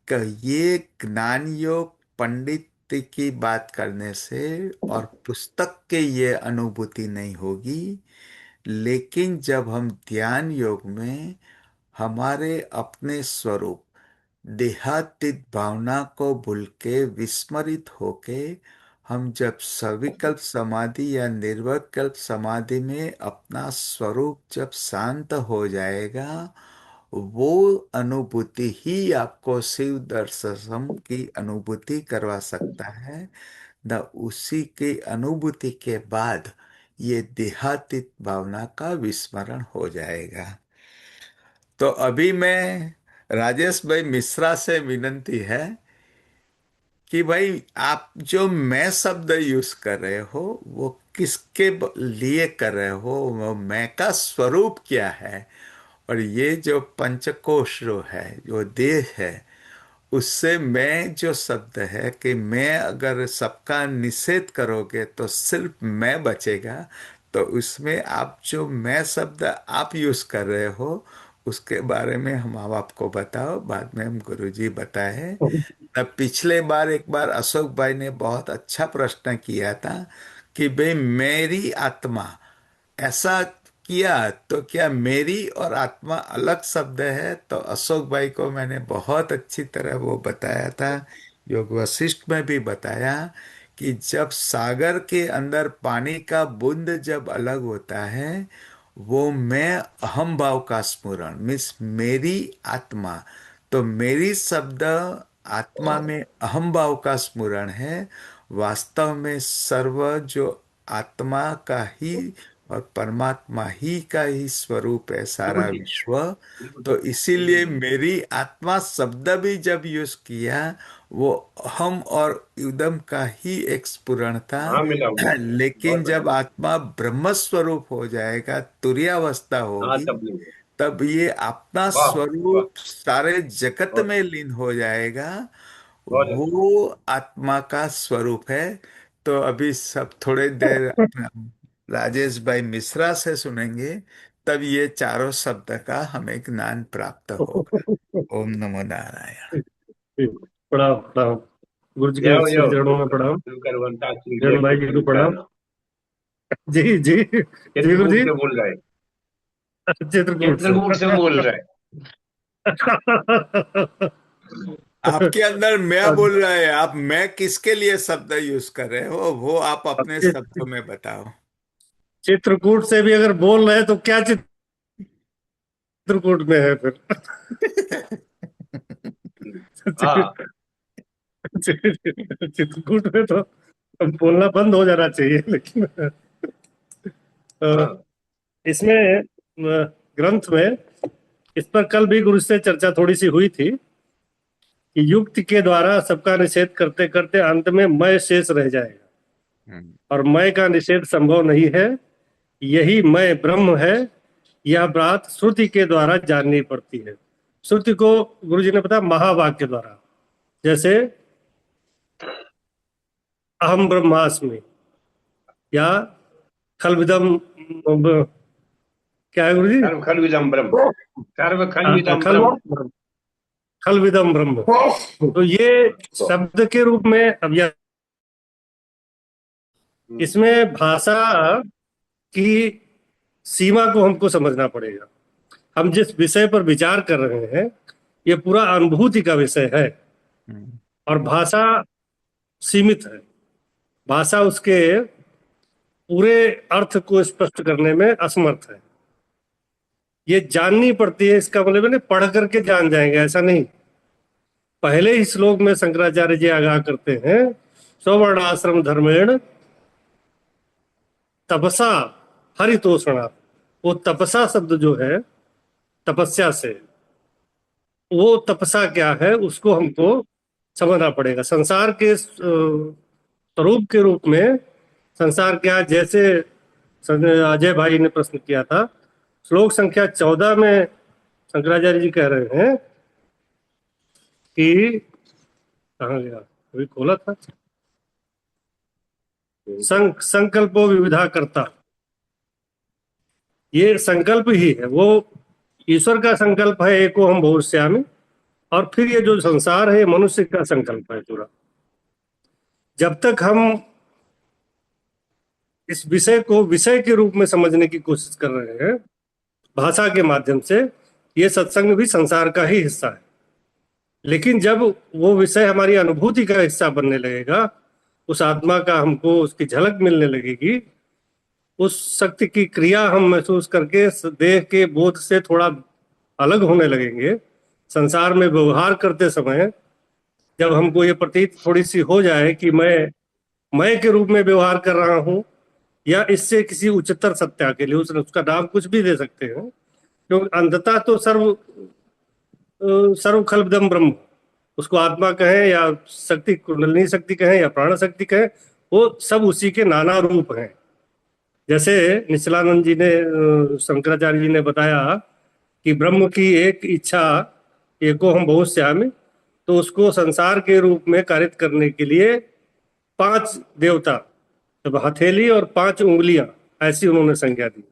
कि ये ज्ञान योग पंडित की बात करने से और पुस्तक के ये अनुभूति नहीं होगी, लेकिन जब हम ध्यान योग में हमारे अपने स्वरूप देहातीत भावना को भूल के विस्मरित होके, हम जब सविकल्प समाधि या निर्विकल्प समाधि में अपना स्वरूप जब शांत हो जाएगा, वो अनुभूति ही आपको शिव दर्शन की अनुभूति करवा सकता है। न उसी की अनुभूति के बाद ये देहातीत भावना का विस्मरण हो जाएगा। तो अभी मैं राजेश भाई मिश्रा से विनंती है कि भाई आप जो मैं शब्द यूज कर रहे हो, वो किसके लिए कर रहे हो, वो मैं का स्वरूप क्या है, और ये जो पंचकोश जो है, जो देह है, उससे मैं जो शब्द है कि मैं अगर सबका निषेध करोगे तो सिर्फ मैं बचेगा। तो उसमें आप जो मैं शब्द आप यूज कर रहे हो, उसके बारे में हम आप आपको बताओ, बाद में हम गुरुजी बताए। तब पिछले बार एक बार अशोक भाई ने बहुत अच्छा प्रश्न किया था कि भाई मेरी आत्मा, ऐसा किया तो क्या मेरी और आत्मा अलग शब्द है? तो अशोक भाई को मैंने बहुत अच्छी तरह वो बताया था, योग वशिष्ठ में भी बताया कि जब सागर के अंदर पानी का बूंद जब अलग होता है, वो मैं अहम भाव का स्मरण मीन्स मेरी आत्मा। तो मेरी शब्द आत्मा में अहम भाव का स्मरण है। वास्तव में सर्व जो आत्मा का ही और परमात्मा ही का ही स्वरूप है सारा विश्व। तो इसीलिए मेरी आत्मा शब्द भी जब यूज किया, वो हम और उदम का ही एक स्फुरण था। हाँ मिला हुआ है। लेकिन बहुत जब बढ़िया। आत्मा ब्रह्म स्वरूप हो जाएगा, तुरीयावस्था हाँ होगी, तब नहीं है। तब ये अपना वाह वाह, स्वरूप सारे जगत बहुत में लीन हो जाएगा। बहुत अच्छा। वो आत्मा का स्वरूप है। तो अभी सब थोड़े देर अपना राजेश भाई मिश्रा से सुनेंगे, तब ये चारों शब्द का हमें ज्ञान प्राप्त होगा। ओम नमो नारायण। प्रणाम प्रणाम। गुरु जी के जाओ श्री जाओ, चरणों में प्रणाम। शुरू करो अंताक्षरी किरण जय भाई जी को शुरू प्रणाम। करना। जी जी जी गुरु चित्रकूट जी। से बोल रहे, चित्रकूट से। चित्रकूट से बोल रहे। आपके अंदर मैं बोल रहा है, आप मैं किसके लिए शब्द यूज कर रहे हो, वो आप अब अपने शब्दों में बताओ। चित्रकूट से भी अगर बोल रहे हैं तो क्या चित्रकूट में है फिर? हाँ चित्रकूट में तो बोलना बंद हो जाना चाहिए, लेकिन हाँ इसमें ग्रंथ में इस पर कल भी गुरु से चर्चा थोड़ी सी हुई थी कि युक्ति के द्वारा सबका निषेध करते करते अंत में मैं शेष रह जाएगा, और मैं का निषेध संभव नहीं है। यही मैं ब्रह्म है, यह बात श्रुति के द्वारा जाननी पड़ती है। श्रुति को गुरु जी ने बताया महावाक्य के द्वारा, जैसे अहम ब्रह्मास्मि या खलविदम, क्या है गुरु जी? सर्व खलविदम ब्रह्म, सर्व खलविदम खल ब्रह्म। खलविदम ब्रह्म। तो ये शब्द के रूप में अब यह इसमें भाषा की सीमा को हमको समझना पड़ेगा। हम जिस विषय पर विचार कर रहे हैं ये पूरा अनुभूति का विषय है और भाषा सीमित है। भाषा उसके पूरे अर्थ को स्पष्ट करने में असमर्थ है। ये जाननी पड़ती है, इसका मतलब है पढ़ करके जान जाएंगे ऐसा नहीं। पहले ही श्लोक में शंकराचार्य जी आगाह करते हैं, सवर्णाश्रम धर्मेण तपसा हरितोषणा। वो तपसा शब्द जो है तपस्या से, वो तपसा क्या है उसको हमको समझना पड़ेगा। संसार के स्वरूप के रूप में संसार क्या, जैसे अजय भाई ने प्रश्न किया था, श्लोक संख्या 14 में शंकराचार्य जी कह रहे हैं कि, कहाँ गया अभी खोला था, संकल्पो विविधा करता। ये संकल्प ही है, वो ईश्वर का संकल्प है एको हम बहुश्यामी, और फिर ये जो संसार है मनुष्य का संकल्प है पूरा। जब तक हम इस विषय को विषय के रूप में समझने की कोशिश कर रहे हैं भाषा के माध्यम से, ये सत्संग भी संसार का ही हिस्सा है। लेकिन जब वो विषय हमारी अनुभूति का हिस्सा बनने लगेगा, उस आत्मा का हमको उसकी झलक मिलने लगेगी, उस शक्ति की क्रिया हम महसूस करके देह के बोध से थोड़ा अलग होने लगेंगे। संसार में व्यवहार करते समय जब हमको ये प्रतीत थोड़ी सी हो जाए कि मैं के रूप में व्यवहार कर रहा हूँ या इससे किसी उच्चतर सत्या के लिए, उसका नाम कुछ भी दे सकते हैं, क्योंकि अंततः तो सर्व खल्विदम ब्रह्म, उसको आत्मा कहें या शक्ति, कुंडलिनी शक्ति कहें या प्राण शक्ति कहें, वो सब उसी के नाना रूप हैं। जैसे निश्चलानंद जी ने, शंकराचार्य जी ने बताया कि ब्रह्म की एक इच्छा एको हम बहुश्यामी, तो उसको संसार के रूप में कारित करने के लिए 5 देवता, जब हथेली और 5 उंगलियां, ऐसी उन्होंने संज्ञा दी।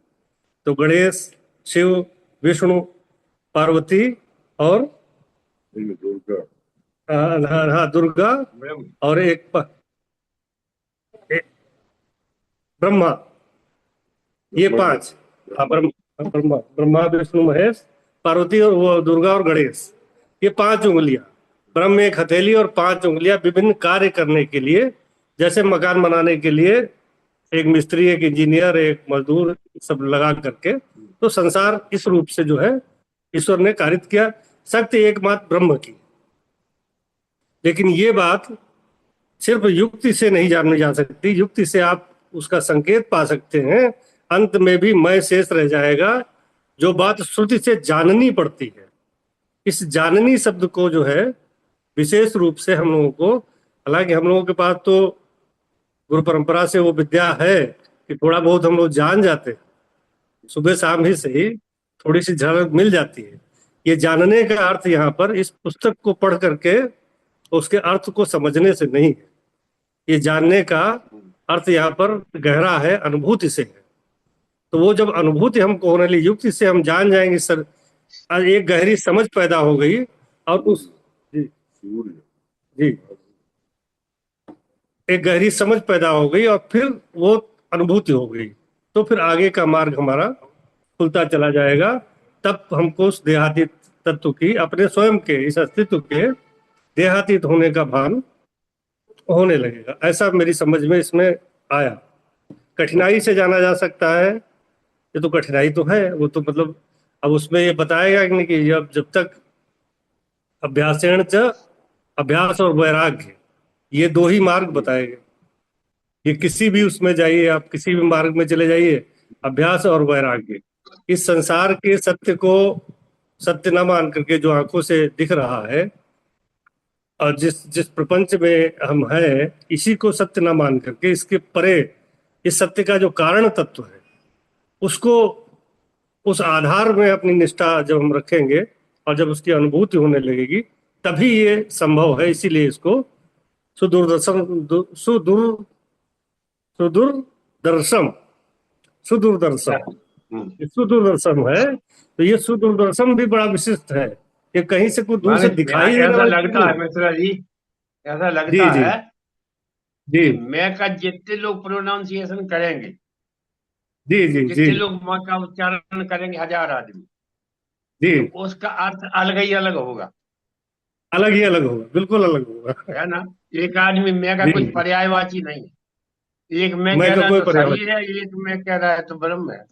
तो गणेश, शिव, विष्णु, पार्वती और दुर्गा और एक ब्रह्मा, ये 5। ब्रह्मा विष्णु महेश, पार्वती और वो दुर्गा और गणेश, ये 5 उंगलियां। ब्रह्म एक हथेली और 5 उंगलियां विभिन्न कार्य करने के लिए, जैसे मकान बनाने के लिए एक मिस्त्री, एक इंजीनियर, एक मजदूर, सब लगा करके, तो संसार इस रूप से जो है ईश्वर ने कारित किया, शक्ति एकमात्र ब्रह्म की। लेकिन ये बात सिर्फ युक्ति से नहीं जानी जा सकती। युक्ति से आप उसका संकेत पा सकते हैं, अंत में भी मैं शेष रह जाएगा, जो बात श्रुति से जाननी पड़ती है। इस जाननी शब्द को जो है विशेष रूप से हम लोगों को, हालांकि हम लोगों के पास तो गुरु परंपरा से वो विद्या है कि थोड़ा बहुत हम लोग जान जाते हैं, सुबह शाम ही से ही थोड़ी सी झलक मिल जाती है। ये जानने का अर्थ यहाँ पर इस पुस्तक को पढ़ करके उसके अर्थ को समझने से नहीं है। ये जानने का अर्थ यहाँ पर गहरा है, अनुभूति से है। तो वो जब अनुभूति हमको होने लगी, युक्ति से हम जान जाएंगे, सर एक गहरी समझ पैदा हो गई, और उस जी एक गहरी समझ पैदा हो गई और फिर वो अनुभूति हो गई, तो फिर आगे का मार्ग हमारा खुलता चला जाएगा। तब हमको उस देहातीत तत्व की, अपने स्वयं के इस अस्तित्व के देहातीत होने का भान होने लगेगा। ऐसा मेरी समझ में इसमें आया। कठिनाई से जाना जा सकता है, ये तो कठिनाई तो है, वो तो मतलब अब उसमें ये बताएगा कि नहीं कि जब तक अभ्यासेण च, अभ्यास और वैराग्य, ये 2 ही मार्ग बताएंगे। ये किसी भी उसमें जाइए, आप किसी भी मार्ग में चले जाइए, अभ्यास और वैराग्य। इस संसार के सत्य को सत्य न मान करके जो आंखों से दिख रहा है, और जिस प्रपंच में हम हैं, इसी को सत्य न मान करके इसके परे इस सत्य का जो कारण तत्व है, उसको उस आधार में अपनी निष्ठा जब हम रखेंगे और जब उसकी अनुभूति होने लगेगी, तभी ये संभव है। इसीलिए इसको सुदूरदर्शन है। तो ये सुदूरदर्शन भी बड़ा विशिष्ट है, ये कहीं से कुछ दूर से दिखाई ऐसा लगता है मिश्रा जी, ऐसा लगता है जी कि मैं का जितने लोग प्रोनाउंसिएशन करेंगे, जी जी जी जितने लोग माँ का उच्चारण करेंगे 1000 आदमी, जी। तो उसका अर्थ अलग ही अलग होगा, अलग ही अलग होगा, बिल्कुल अलग होगा। है ना। एक आदमी मैं का जी कुछ जी। पर्यायवाची नहीं है। एक मैं मैं कह का रहा है कोई तो पर्यावरण। शरीर है, एक मैं कह रहा है तो ब्रह्म है।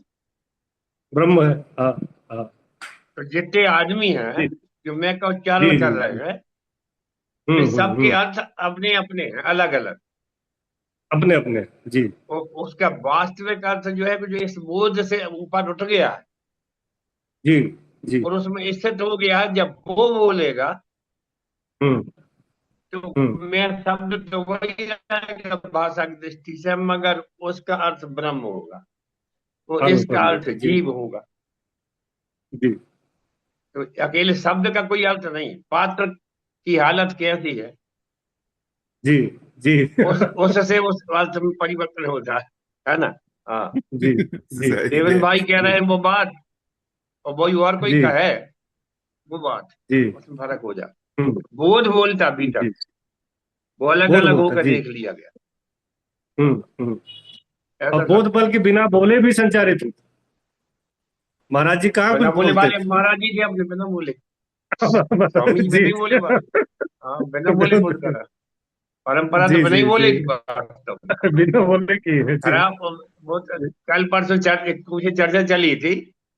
ब्रह्म है। हाँ हाँ। तो जितने आदमी हैं जी जो मैं का जी उच्चारण कर जी रहे जी। हैं, वे सबके हम्म। अर्थ अपने अपने हैं, अलग अलग। अपने अपने। जी उसका वास्तविक अर्थ जो है कि जो इस बोझ से ऊपर उठ गया है जी जी। और उसमें स्थित हो गया है, जब वो बोलेगा हम्म तो हम्म। मैं शब्द तो वही रहेगा भाषा की दृष्टि से, मगर उसका अर्थ ब्रह्म होगा, वो हाँ इसका ब्रह्म अर्थ होगा। जी जीव होगा। जी तो अकेले शब्द का कोई अर्थ नहीं, पात्र की हालत कैसी जी जी। उससे उस अर्थ में परिवर्तन होता है ना। हाँ। जी जी सही देवन है। भाई कह रहे जी हैं वो बात, और वही और कोई जी कहे वो बात, जी। उसमें फर्क हो जाए। हम्म। बोध बोलता भीतर, जी। वो अलग बोध अलग बोलता। होकर जी। देख लिया गया, हम्म। और ऐसा बोध समझो। बल के बिना बोले भी संचारित होता। महाराज जी कहाँ कुछ बिना बोले बोलते वाले थे। महाराज जी थे अपने, बिना बोले। स्वामी जी जी बिना ही बोले बात। हाँ, बिना बोले बोलता रहा। परंपरा तो जी बिना ही जी बोले जी। की बात। बिना बोलने की है। जी खराब वो कल परसों कुछ चर्चा चली थी,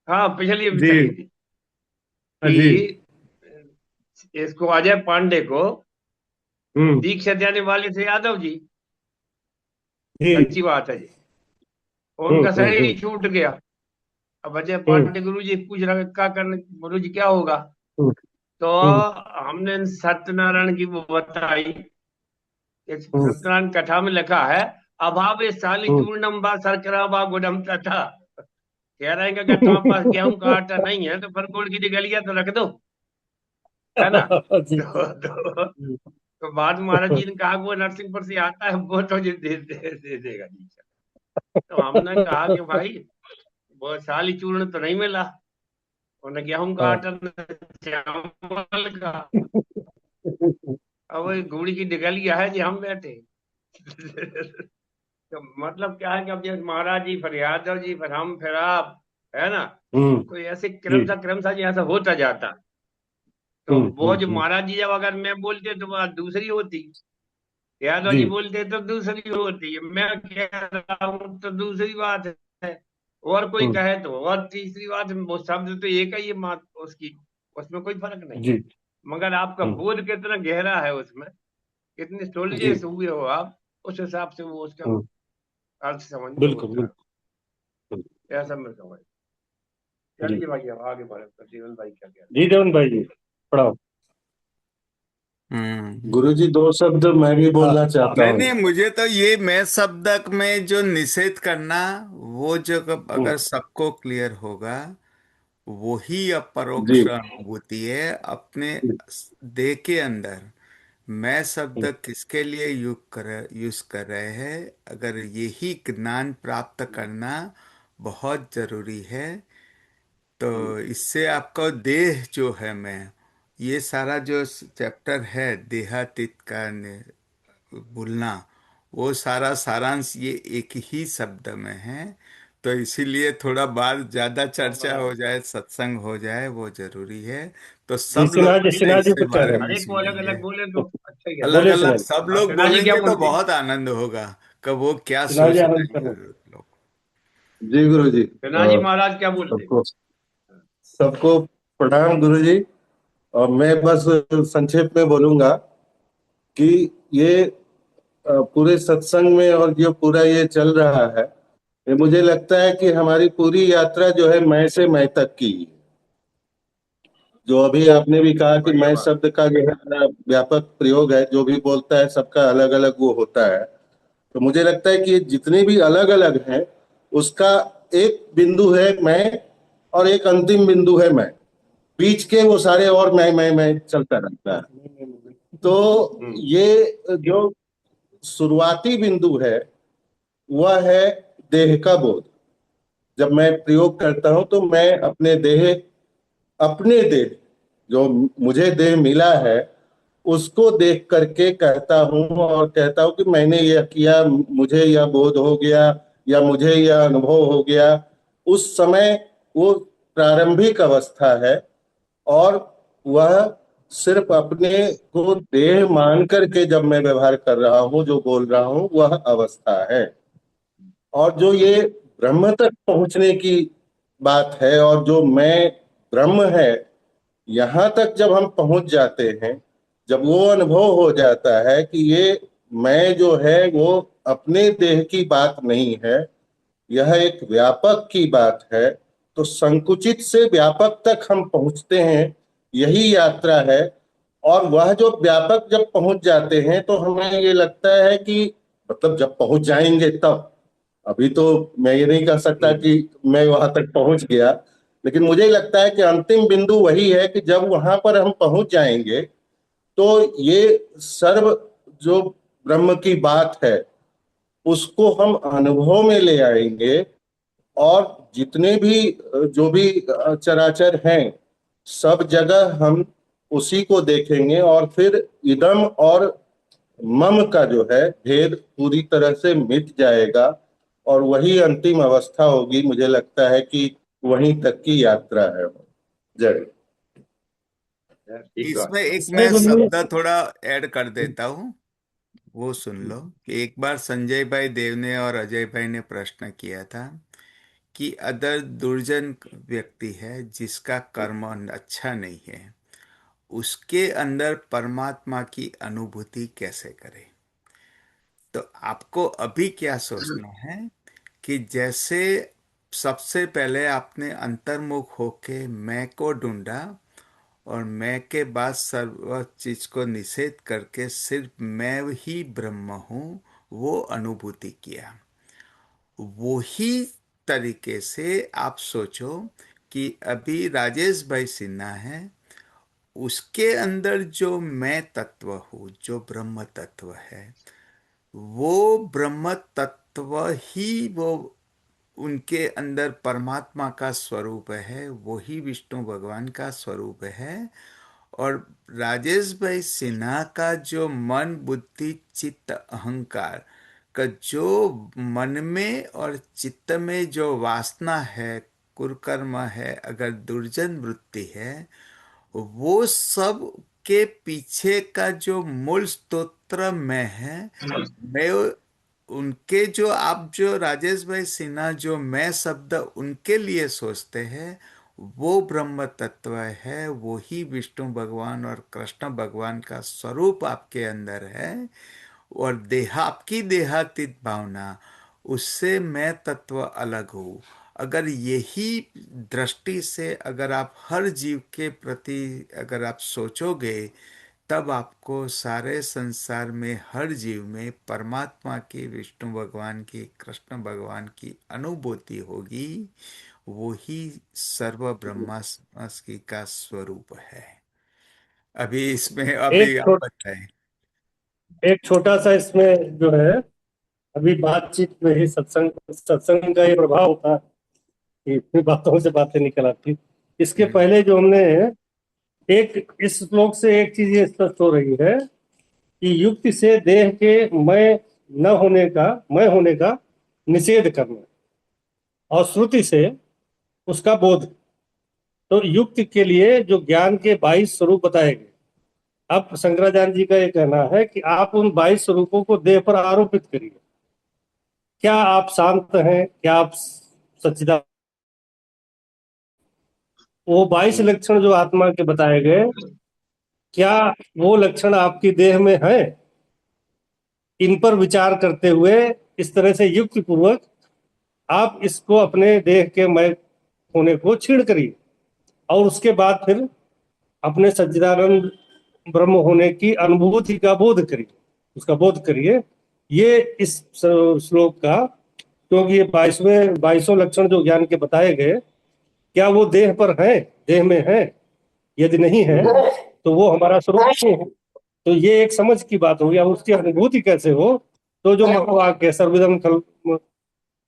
हाँ पिछली भी जी चली थी, जी। कि इसको अजय पांडे को हम्म। दीक्षा देने वाले थे यादव जी। जी। सच्ची बात है जी। और उनका हम्म। शरीर छूट गया। अब अजय हम्म पांडे गुरु जी पूछ रहे क्या करने, गुरु जी क्या होगा। हम्म तो हम्म हमने सत्यनारायण की वो बताई, इस हम्म सत्यनारायण कथा में लिखा है, अभावे साली हम्म। चूर्णम बा शर्करा बा गुडम तथा। कह रहे हैं कि अगर तुम्हारे पास गेहूं का आटा नहीं है तो फिर गुड़ की डिगलिया तो रख दो, है ना। जी जी। तो बाद में महाराज जी ने कहा कि वो नरसिंहपुर से आता है, वो तो दे देगा जी। तो हमने कहा कि भाई वो साली चूर्ण तो नहीं मिला, उन्हें गेहूं का हाँ। आटा न चावल का। अब वो घोड़ी की डिगलिया है जी, हम बैठे। तो मतलब क्या है कि अब जैसे महाराज जी फिर यादव जी फिर हम फिर आप, है ना। तो ऐसे जी। क्रमशः जी ऐसा होता जाता। तो वो जो हम्म। महाराज जी जब अगर मैं बोलते तो बात दूसरी होती, यादव जी जी बोलते तो दूसरी होती, मैं कह रहा हूँ तो दूसरी बात है, और कोई हम्म। कहे तो और तीसरी बात। वो शब्द तो एक ही है, मात उसकी, उसमें कोई फर्क नहीं। जी। मगर आपका हम्म। बोध कितना गहरा है उसमें, कितने जी। सोल्जेस हुए हो आप, उस हिसाब से वो उसका हम्म। अर्थ समझ में बिल्कुल होता बिल्कुल। है, ऐसा मैं समझ। जी चलिए भाई अब आगे बढ़े, जीवन भाई क्या कह जी देवन भाई जी प्रणाम। हम्म। गुरुजी, दो शब्द मैं भी बोलना चाहता नहीं हूँ। नहीं, मुझे तो ये मैं शब्द में जो निषेध करना, वो जो हम्म। अगर सबको क्लियर होगा, वही जी अपरोक्ष अनुभूति है अपने देह के अंदर। मैं शब्द किसके लिए यूज कर रहे हैं, अगर यही ज्ञान प्राप्त करना बहुत जरूरी है, तो इससे आपका देह जो है, मैं ये सारा जो चैप्टर है देहातीत का बोलना, वो सारा सारांश ये एक ही शब्द में है। तो इसीलिए थोड़ा बात ज्यादा चर्चा रहे हो जाए, सत्संग हो जाए, वो जरूरी है। तो जी सब लोग जो है सिन्हा जी इसके कुछ कह बारे रहे में हैं। हर एक को अलग सुनेंगे। अलग बोले तो अच्छा ही है। अलग बोले अलग सिन्हा जी। सब हाँ, लोग सिन्हा जी क्या बोलेंगे तो बोलते हैं। बहुत आनंद होगा कि वो क्या सिन्हा जी सोच आनंद रहे कर हैं रहे हैं। लोग। जी गुरुजी, सिन्हा जी महाराज क्या बोलते हैं। सबको सबको प्रणाम गुरुजी। और मैं बस संक्षेप में बोलूंगा कि ये पूरे सत्संग में और जो पूरा ये चल रहा है, ये मुझे लगता है कि हमारी पूरी यात्रा जो है मैं से मैं तक की है। जो अभी आपने भी कहा कि बढ़िया मैं बात। शब्द का जो है बड़ा व्यापक प्रयोग है, जो भी बोलता है सबका अलग अलग वो होता है। तो मुझे लगता है कि ये जितने भी अलग अलग हैं, उसका एक बिंदु है मैं, और एक अंतिम बिंदु है मैं। बीच के वो सारे और मैं चलता रहता है। तो हम्म। ये जो शुरुआती बिंदु है, वह है देह का बोध। जब मैं प्रयोग करता हूं तो मैं अपने देह जो मुझे देह मिला है, उसको देख करके कहता हूँ और कहता हूँ कि मैंने यह किया, मुझे यह बोध हो गया या मुझे यह अनुभव हो गया। उस समय वो प्रारंभिक अवस्था है और वह सिर्फ अपने को देह मान करके जब मैं व्यवहार कर रहा हूँ, जो बोल रहा हूँ, वह अवस्था है। और जो ये ब्रह्म तक पहुंचने की बात है और जो मैं ब्रह्म है, यहाँ तक जब हम पहुंच जाते हैं, जब वो अनुभव हो जाता है कि ये मैं जो है वो अपने देह की बात नहीं है, यह एक व्यापक की बात है, तो संकुचित से व्यापक तक हम पहुंचते हैं, यही यात्रा है। और वह जो व्यापक जब पहुंच जाते हैं तो हमें ये लगता है कि मतलब जब पहुंच जाएंगे तब, अभी तो मैं ये नहीं कह सकता कि मैं वहां तक पहुंच गया, लेकिन मुझे लगता है कि अंतिम बिंदु वही है कि जब वहां पर हम पहुंच जाएंगे तो ये सर्व जो ब्रह्म की बात है उसको हम अनुभव में ले आएंगे और जितने भी जो भी चराचर हैं सब जगह हम उसी को देखेंगे और फिर इदम और मम का जो है भेद पूरी तरह से मिट जाएगा और वही अंतिम अवस्था होगी। मुझे लगता है कि वहीं तक की यात्रा है। जय। इसमें एक इसमें मैं गुरु शब्द थोड़ा ऐड कर देता हूँ, वो सुन लो। कि एक बार संजय भाई देव ने और अजय भाई ने प्रश्न किया था कि अगर दुर्जन व्यक्ति है जिसका कर्म अच्छा नहीं है, उसके अंदर परमात्मा की अनुभूति कैसे करे। तो आपको अभी क्या सोचना है कि जैसे सबसे पहले आपने अंतर्मुख होके मैं को ढूंढा और मैं के बाद सर्व चीज को निषेध करके सिर्फ मैं ही ब्रह्म हूँ, वो अनुभूति किया। वही तरीके से आप सोचो कि अभी राजेश भाई सिन्हा है, उसके अंदर जो मैं तत्व हूँ, जो ब्रह्म तत्व है, वो ब्रह्म तत्व ही वो उनके अंदर परमात्मा का स्वरूप है, वही विष्णु भगवान का स्वरूप है। और राजेश भाई सिन्हा का जो मन बुद्धि चित्त अहंकार का जो मन में और चित्त में जो वासना है, कुकर्म है, अगर दुर्जन वृत्ति है, वो सब के पीछे का जो मूल स्तोत्र में है, मैं उनके जो आप जो राजेश भाई सिन्हा जो मैं शब्द उनके लिए सोचते हैं, वो ब्रह्म तत्व है, वो ही विष्णु भगवान और कृष्ण भगवान का स्वरूप आपके अंदर है। और आपकी देहातीत भावना, उससे मैं तत्व अलग हूँ। अगर यही दृष्टि से अगर आप हर जीव के प्रति अगर आप सोचोगे, तब आपको सारे संसार में हर जीव में परमात्मा की, विष्णु भगवान की, कृष्ण भगवान की अनुभूति होगी। वो ही सर्व ब्रह्मास्मि का स्वरूप है। अभी इसमें एक अभी आप छोट, बताएं। एक छोटा सा इसमें जो है, अभी बातचीत में ही सत्संग सत्संग का ये प्रभाव होता है कि फिर बातों से बातें निकल आती। इसके हम्म। पहले जो हमने एक इस श्लोक से एक चीज ये स्पष्ट हो रही है कि युक्ति से देह के मैं होने का निषेध करना और श्रुति से उसका बोध। तो युक्ति के लिए जो ज्ञान के 22 स्वरूप बताए गए, अब शंकराचार्य जी का ये कहना है कि आप उन 22 स्वरूपों को देह पर आरोपित करिए। क्या आप शांत हैं, क्या आप सच्चिदानंद, वो 22 लक्षण जो आत्मा के बताए गए, क्या वो लक्षण आपकी देह में है? इन पर विचार करते हुए इस तरह से युक्ति पूर्वक आप इसको अपने देह के मैं होने को छीण करिए और उसके बाद फिर अपने सच्चिदानंद ब्रह्म होने की अनुभूति का बोध करिए, उसका बोध करिए। ये इस श्लोक का, क्योंकि ये 22 लक्षण जो ज्ञान के बताए गए, क्या वो देह पर है, देह में है? यदि नहीं है तो वो हमारा स्वरूप नहीं है। तो ये एक समझ की बात होगी। अब उसकी अनुभूति कैसे हो? तो जो महावाक्य सर्वविदम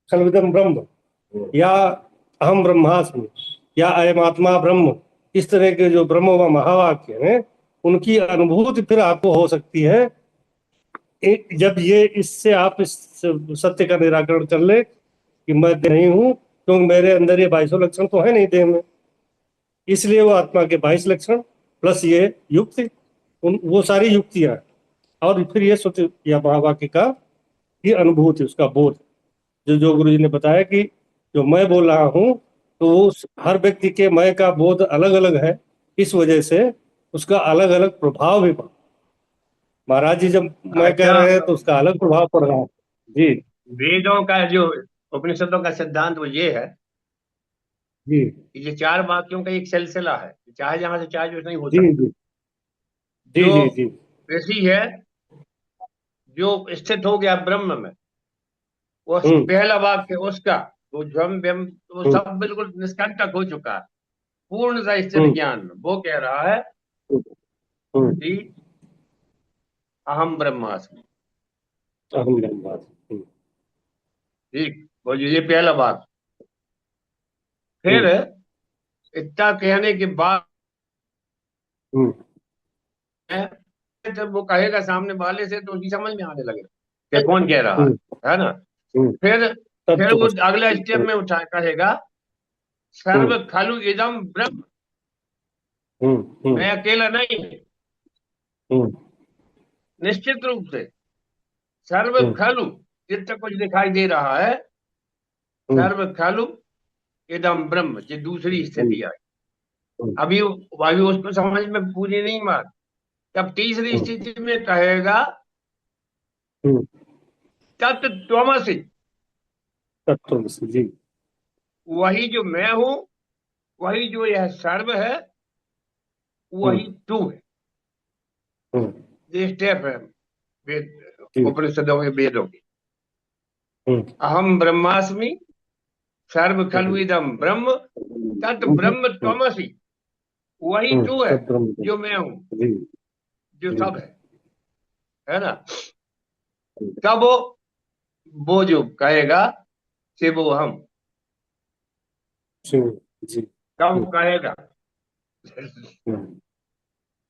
खलविदम ब्रह्म या अहम ब्रह्मास्मि या अयम आत्मा ब्रह्म, इस तरह के जो ब्रह्म व महावाक्य हैं, उनकी अनुभूति फिर आपको हो सकती है जब ये इससे आप इस सत्य का निराकरण कर ले कि मैं देह नहीं हूं, क्योंकि मेरे अंदर ये 22 लक्षण तो है नहीं देह में, इसलिए वो आत्मा के 22 लक्षण प्लस ये युक्ति, वो सारी युक्तियां, और फिर ये सत्य या महावाक्य का ये अनुभूति, उसका बोध, जो गुरु जी ने बताया कि जो मैं बोल रहा हूं तो हर व्यक्ति के मैं का बोध अलग अलग है, इस वजह से उसका अलग अलग प्रभाव भी पड़ा। महाराज जी जब मैं कह रहे हैं तो उसका अलग प्रभाव पड़ रहा है जी। वेदों का जो उपनिषदों का सिद्धांत वो ये है जी कि ये 4 वाक्यों का एक सिलसिला है, चाहे जहां से चाहे जो नहीं हो जी सकता। जी जी जो जी ऋषि है जो स्थित हो गया ब्रह्म में, वो पहला वाक्य उसका वो झम व्यम वो सब बिल्कुल निष्कंटक हो चुका है, पूर्णतः स्थित ज्ञान में। वो कह रहा है कि अहम ब्रह्मास्मि। अहम ब्रह्मास्मि। ठीक, वो ये पहला बात। फिर इतना कहने के बाद जब वो कहेगा सामने वाले से तो उसकी समझ में आने लगेगा कि कौन कह रहा है ना। फिर वो अगला स्टेप में उठा कहेगा सर्व खलु इदम ब्रह्म, मैं अकेला नहीं, निश्चित रूप से सर्व खलु, जितना कुछ दिखाई दे रहा है, सर्व खलु इदम ब्रह्म, ये दूसरी स्थिति आई। अभी उसको समझ में पूरी नहीं बात। जब तीसरी स्थिति में कहेगा तत्त्वमसि, तत्त्वमसि जी, वही जो मैं हूं, वही जो यह सर्व है, वही तू है। ये स्टेप है वेद उपनिषदों के, वेदों की। अहम ब्रह्मास्मि सर्व खलु इदम ब्रह्म तत् ब्रह्म त्वमसि, वही तू है जो मैं हूं, जो सब है ना। तब वो जो कहेगा से वो हम कब कहेगा,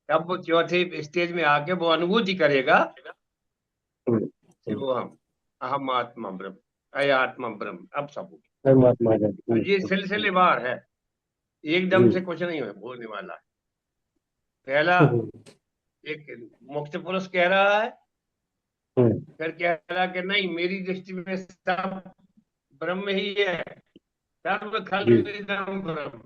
तब वो चौथे स्टेज में आके वो अनुभूति करेगा कि वो हम अहम आत्मा ब्रह्म, अय आत्मा ब्रह्म, अब सब हो गया। ये सिलसिलेवार है, एकदम से कुछ नहीं बोलने वाला है। पहला एक मुक्त पुरुष कह रहा है, फिर कह रहा कि नहीं, मेरी दृष्टि में सब ब्रह्म ही है, सर्व खलु इदं ब्रह्म,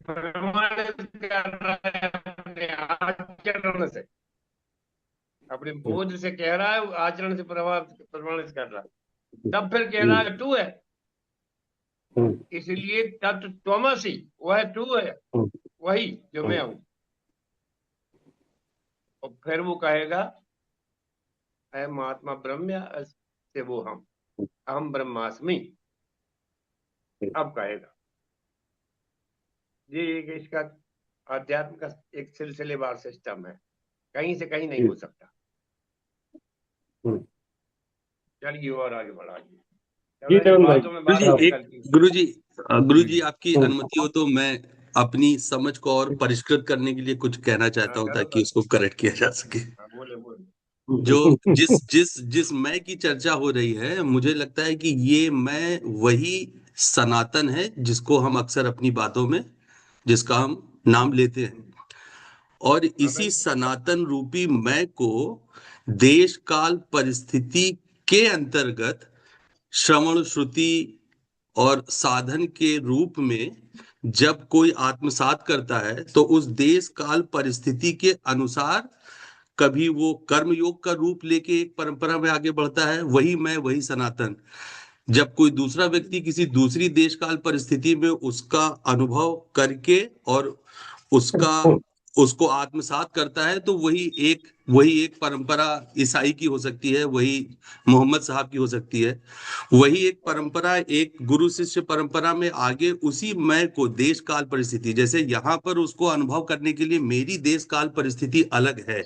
प्रमाणित कर रहा है अपने आचरण से, अपने बोध से कह रहा है, आचरण से प्रमाणित कर रहा है। तब फिर कह रहा है तू है, इसलिए तत्त्वमसि, वह तू है, वही जो मैं हूं। और फिर वो कहेगा है महात्मा ब्रह्म से वो हम, अहम ब्रह्मास्मि, अब कहेगा। ये एक इसका अध्यात्म का एक सिलसिलेवार सिस्टम है, कहीं से कहीं नहीं हो सकता। चलिए और आगे बढ़ाइए। गुरु जी आपकी अनुमति हो तो मैं अपनी समझ को और परिष्कृत करने के लिए कुछ कहना चाहता हूँ, ताकि उसको करेक्ट किया जा सके। बोले। जो जिस मैं की चर्चा हो रही है, मुझे लगता है कि ये मैं वही सनातन है जिसको हम अक्सर अपनी बातों में, जिसका हम नाम लेते हैं, और इसी सनातन रूपी मैं को देश काल परिस्थिति के अंतर्गत श्रवण श्रुति और साधन के रूप में जब कोई आत्मसात करता है, तो उस देश काल परिस्थिति के अनुसार कभी वो कर्म योग का रूप लेके एक परंपरा में आगे बढ़ता है, वही मैं वही सनातन। जब कोई दूसरा व्यक्ति किसी दूसरी देश काल परिस्थिति में उसका अनुभव करके और उसको आत्मसात करता है, तो वही एक परंपरा ईसाई की हो सकती है, वही मोहम्मद साहब की हो सकती है, वही एक परंपरा एक गुरु शिष्य परंपरा में आगे उसी मैं को देश काल परिस्थिति, जैसे यहाँ पर उसको अनुभव करने के लिए मेरी देश काल परिस्थिति अलग है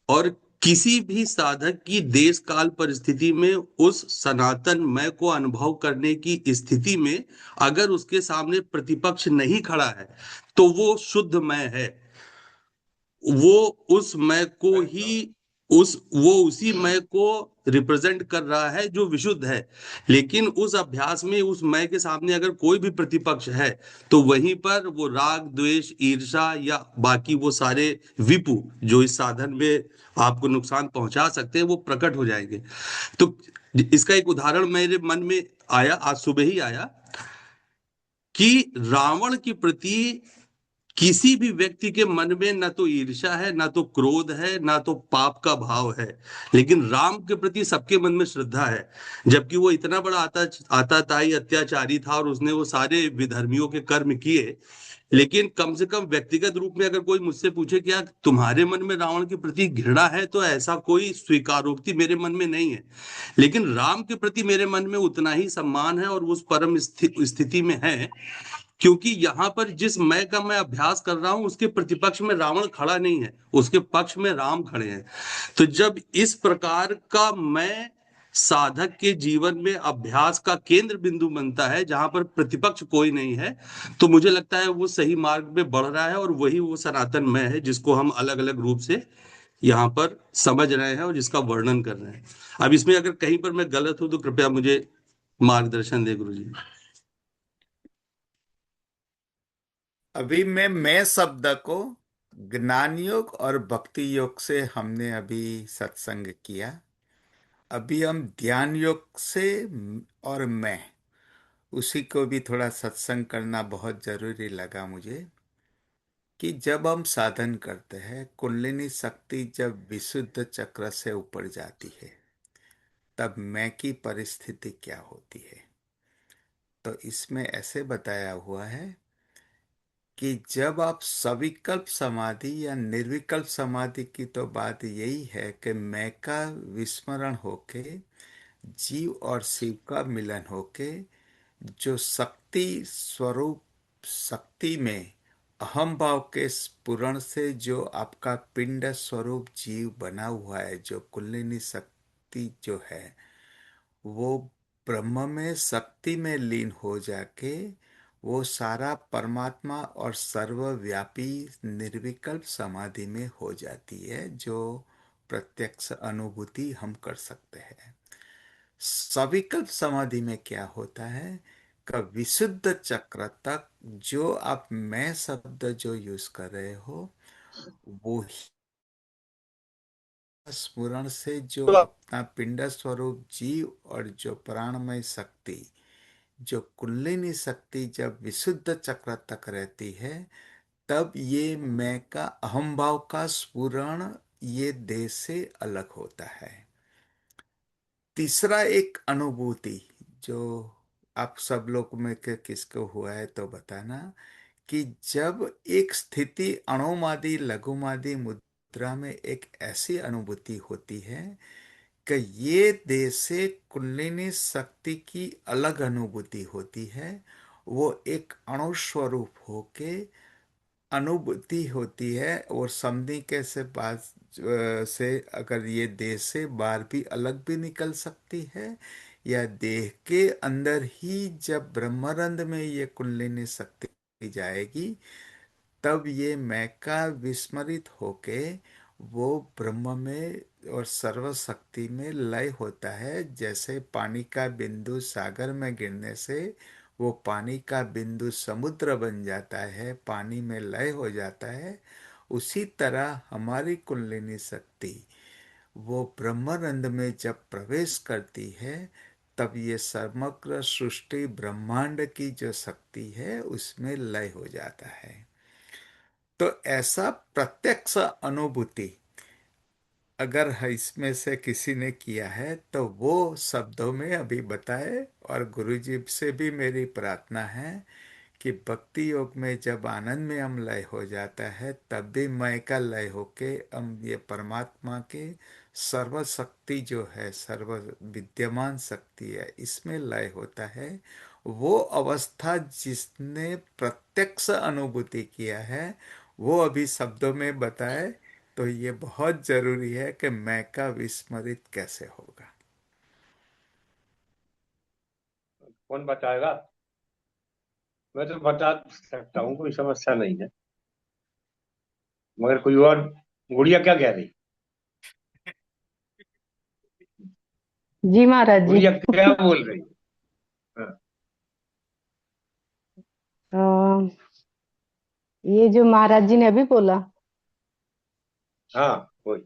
और किसी भी साधक की देश काल परिस्थिति में उस सनातन मैं को अनुभव करने की स्थिति में अगर उसके सामने प्रतिपक्ष नहीं खड़ा है तो वो शुद्ध मैं है। वो उस मैं को ही उस वो उसी मैं को रिप्रेजेंट कर रहा है जो विशुद्ध है। लेकिन उस अभ्यास में उस मैं के सामने अगर कोई भी प्रतिपक्ष है तो वहीं पर वो राग द्वेष ईर्षा या बाकी वो सारे विपु जो इस साधन में आपको नुकसान पहुंचा सकते हैं वो प्रकट हो जाएंगे। तो इसका एक उदाहरण मेरे मन में आया, आज सुबह ही आया, कि रावण के प्रति किसी भी व्यक्ति के मन में ना तो ईर्ष्या है, ना तो क्रोध है, ना तो पाप का भाव है। लेकिन राम के प्रति सबके मन में श्रद्धा है, जबकि वो इतना बड़ा आताताई अत्याचारी था और उसने वो सारे विधर्मियों के कर्म किए। लेकिन कम से कम व्यक्तिगत रूप में अगर कोई मुझसे पूछे क्या तुम्हारे मन में रावण के प्रति घृणा है, तो ऐसा कोई स्वीकारोक्ति मेरे मन में नहीं है। लेकिन राम के प्रति मेरे मन में उतना ही सम्मान है और उस परम स्थिति में है, क्योंकि यहाँ पर जिस मैं का मैं अभ्यास कर रहा हूं उसके प्रतिपक्ष में रावण खड़ा नहीं है, उसके पक्ष में राम खड़े हैं। तो जब इस प्रकार का मैं साधक के जीवन में अभ्यास का केंद्र बिंदु बनता है जहां पर प्रतिपक्ष कोई नहीं है, तो मुझे लगता है वो सही मार्ग में बढ़ रहा है और वही वो सनातन मैं है जिसको हम अलग अलग रूप से यहाँ पर समझ रहे हैं और जिसका वर्णन कर रहे हैं। अब इसमें अगर कहीं पर मैं गलत हूं तो कृपया मुझे मार्गदर्शन दे गुरु जी। अभी मैं शब्द को ज्ञान योग और भक्ति योग से हमने अभी सत्संग किया। अभी हम ध्यान योग से और मैं उसी को भी थोड़ा सत्संग करना बहुत जरूरी लगा मुझे, कि जब हम साधन करते हैं कुंडलिनी शक्ति जब विशुद्ध चक्र से ऊपर जाती है तब मैं की परिस्थिति क्या होती है। तो इसमें ऐसे बताया हुआ है कि जब आप सविकल्प समाधि या निर्विकल्प समाधि की तो बात यही है कि मैं का विस्मरण होके जीव और शिव का मिलन होके जो शक्ति स्वरूप शक्ति में अहम भाव के स्फुरण से जो आपका पिंड स्वरूप जीव बना हुआ है, जो कुंडलिनी शक्ति जो है वो ब्रह्म में शक्ति में लीन हो जाके वो सारा परमात्मा और सर्वव्यापी निर्विकल्प समाधि में हो जाती है, जो प्रत्यक्ष अनुभूति हम कर सकते हैं। सविकल्प समाधि में क्या होता है कि विशुद्ध चक्र तक जो आप मैं शब्द जो यूज कर रहे हो वो ही स्मरण से जो अपना पिंड स्वरूप जीव और जो प्राणमय शक्ति जो कुंडलिनी शक्ति जब विशुद्ध चक्र तक रहती है तब ये मैं का अहम भाव का स्फुरण ये देह से अलग होता है। तीसरा एक अनुभूति जो आप सब लोग में के किसको हुआ है तो बताना, कि जब एक स्थिति अणोमादि लघुमादि मुद्रा में एक ऐसी अनुभूति होती है कि ये देह से कुंडलिनी शक्ति की अलग अनुभूति होती है, वो एक अणुस्वरूप होके अनुभूति होती है और समझने के से बात से अगर ये देह से बाहर भी अलग भी निकल सकती है या देह के अंदर ही जब ब्रह्मानंद में ये कुंडलिनी शक्ति जाएगी तब ये मैं का विस्मरित होके वो ब्रह्म में और सर्वशक्ति में लय होता है। जैसे पानी का बिंदु सागर में गिरने से वो पानी का बिंदु समुद्र बन जाता है, पानी में लय हो जाता है, उसी तरह हमारी कुंडलिनी शक्ति वो ब्रह्मानंद में जब प्रवेश करती है तब ये समग्र सृष्टि ब्रह्मांड की जो शक्ति है उसमें लय हो जाता है। तो ऐसा प्रत्यक्ष अनुभूति अगर इसमें से किसी ने किया है तो वो शब्दों में अभी बताए, और गुरुजी से भी मेरी प्रार्थना है कि भक्ति योग में जब आनंद में हम लय हो जाता है तब भी मैं का लय होके हम ये परमात्मा के सर्वशक्ति जो है सर्व विद्यमान शक्ति है इसमें लय होता है। वो अवस्था जिसने प्रत्यक्ष अनुभूति किया है वो अभी शब्दों में बताए तो ये बहुत जरूरी है कि मैं का विस्मरित कैसे होगा। कौन बताएगा? मैं तो बता सकता हूँ, कोई समस्या नहीं है, मगर कोई और। गुड़िया क्या कह रही? जी महाराज जी। गुड़िया क्या बोल रही? हाँ। अ, ये जो महाराज जी ने अभी बोला, हाँ बोल।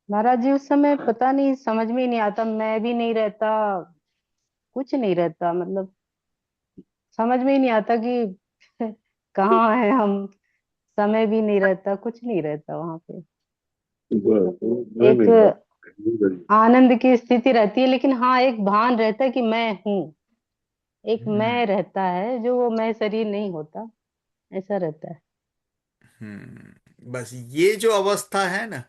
महाराज जी उस समय पता नहीं, समझ में ही नहीं आता, मैं भी नहीं रहता, कुछ नहीं रहता, मतलब समझ में ही नहीं आता कि कहाँ है हम। समय भी नहीं रहता, कुछ नहीं रहता वहां पे। एक आनंद की स्थिति रहती है, लेकिन हाँ एक भान रहता है कि मैं हूँ। एक हम्म। मैं रहता है, जो वो मैं शरीर नहीं होता, ऐसा रहता है। बस ये जो अवस्था है ना,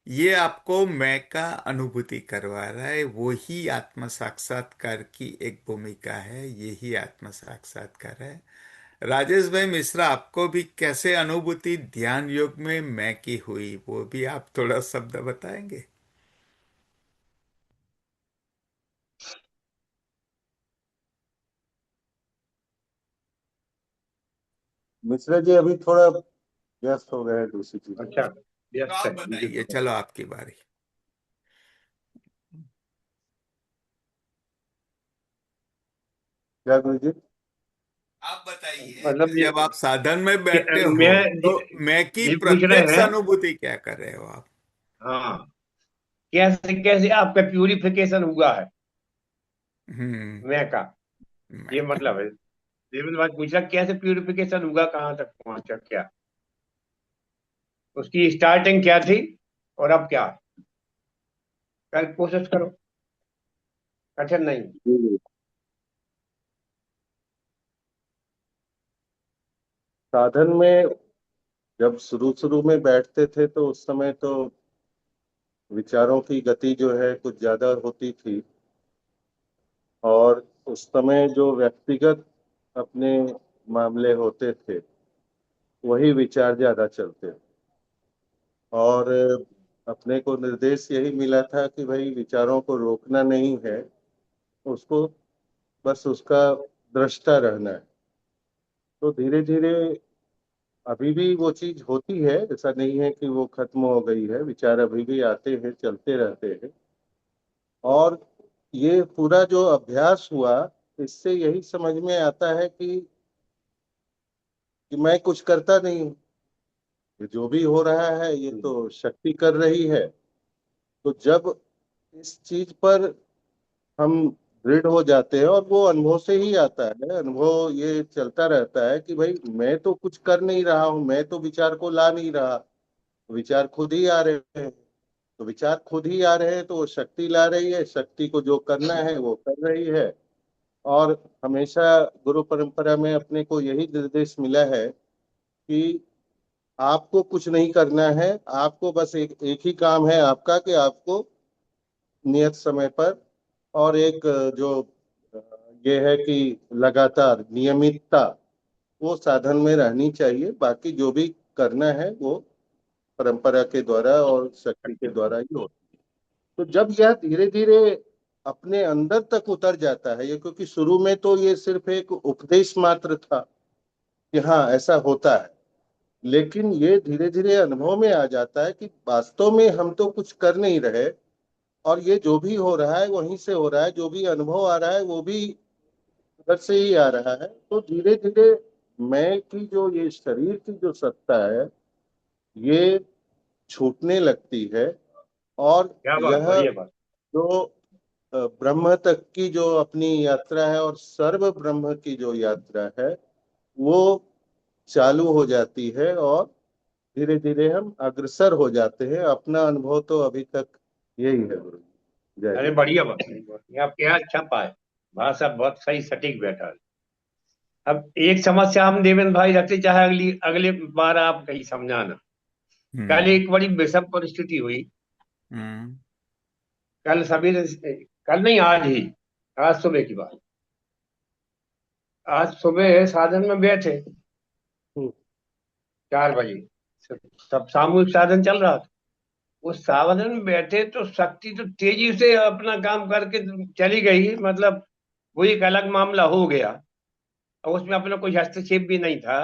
ये आपको मैं का अनुभूति करवा रहा है। वो ही आत्म साक्षात्कार की एक भूमिका है, यही आत्म साक्षात्कार है। राजेश भाई मिश्रा, आपको भी कैसे अनुभूति ध्यान योग में मैं की हुई, वो भी आप थोड़ा शब्द बताएंगे? मिश्रा जी अभी थोड़ा व्यस्त हो गए हैं दूसरी चीजों में। अच्छा, तो व्यस्त आप है, मुझे बताइए, तो चलो आपकी बारी। क्या गुरु जी? आप बताइए मतलब कि जब आप साधन में बैठते हो मैं तो मैं की ये पूछ रहे प्रत्यक्ष हैं। अनुभूति क्या कर रहे हो आप? हाँ, कैसे कैसे आपका प्यूरिफिकेशन हुआ है हम्म। मैं का, मैं ये का। मतलब है। देवेंद्र भाई पूछा कैसे प्यूरिफिकेशन हुआ, कहाँ तक पहुंचा, क्या उसकी स्टार्टिंग क्या थी और अब क्या है? कल कोशिश करो, कठिन नहीं। जी। साधन में जब शुरू शुरू में बैठते थे तो उस समय तो विचारों की गति जो है कुछ ज्यादा होती थी, और उस समय जो व्यक्तिगत अपने मामले होते थे वही विचार ज्यादा चलते थे। और अपने को निर्देश यही मिला था कि भाई विचारों को रोकना नहीं है, उसको बस उसका दृष्टा रहना है। तो धीरे धीरे अभी भी वो चीज होती है, ऐसा नहीं है कि वो खत्म हो गई है, विचार अभी भी आते हैं, चलते रहते हैं। और ये पूरा जो अभ्यास हुआ, इससे यही समझ में आता है कि मैं कुछ करता नहीं हूँ, ये जो भी हो रहा है ये तो शक्ति कर रही है। तो जब इस चीज पर हम दृढ़ हो जाते हैं, और वो अनुभव से ही आता है, अनुभव ये चलता रहता है कि भाई मैं तो कुछ कर नहीं रहा हूँ, मैं तो विचार को ला नहीं रहा, विचार खुद ही आ रहे हैं। तो विचार खुद ही आ रहे हैं तो वो शक्ति ला रही है, शक्ति को जो करना है वो कर रही है। और हमेशा गुरु परंपरा में अपने को यही निर्देश मिला है कि आपको कुछ नहीं करना है, आपको बस एक ही काम है आपका, कि आपको नियत समय पर और एक जो अ, ये है कि लगातार नियमितता वो साधन में रहनी चाहिए। बाकी जो भी करना है वो परंपरा के द्वारा और शक्ति के द्वारा ही होता है। तो जब यह धीरे धीरे अपने अंदर तक उतर जाता है, ये क्योंकि शुरू में तो ये सिर्फ एक उपदेश मात्र था कि हाँ ऐसा होता है, लेकिन ये धीरे धीरे अनुभव में आ जाता है कि वास्तव में हम तो कुछ कर नहीं रहे, और ये जो भी हो रहा है वहीं से हो रहा है, जो भी अनुभव आ रहा है वो भी उधर से ही आ रहा है। तो धीरे धीरे मैं की जो ये शरीर की जो सत्ता है ये छूटने लगती है। और क्या बात, यह बढ़िया बात। जो ब्रह्म तक की जो अपनी यात्रा है और सर्व ब्रह्म की जो यात्रा है वो चालू हो जाती है, और धीरे धीरे हम अग्रसर हो जाते हैं। अपना अनुभव तो अभी तक यही है गुरु जी। जय अरे गुरु। बढ़िया बात, ये आप क्या अच्छा पाए, भाषा बहुत सही सटीक बैठा है। अब एक समस्या हम देवेंद्र भाई रखते, चाहे अगली अगले बार आप कहीं समझाना। कल हम्म। एक बड़ी विषम परिस्थिति हुई। हम्म। कल सवेरे, कल नहीं आज ही, आज सुबह की बात। आज सुबह साधन में बैठे हम्म। 4 बजे, सब सामूहिक साधन चल रहा था। उस साधन में बैठे तो शक्ति तो तेजी से अपना काम करके चली गई, मतलब वो एक अलग मामला हो गया। और उसमें अपना कोई हस्तक्षेप भी नहीं था,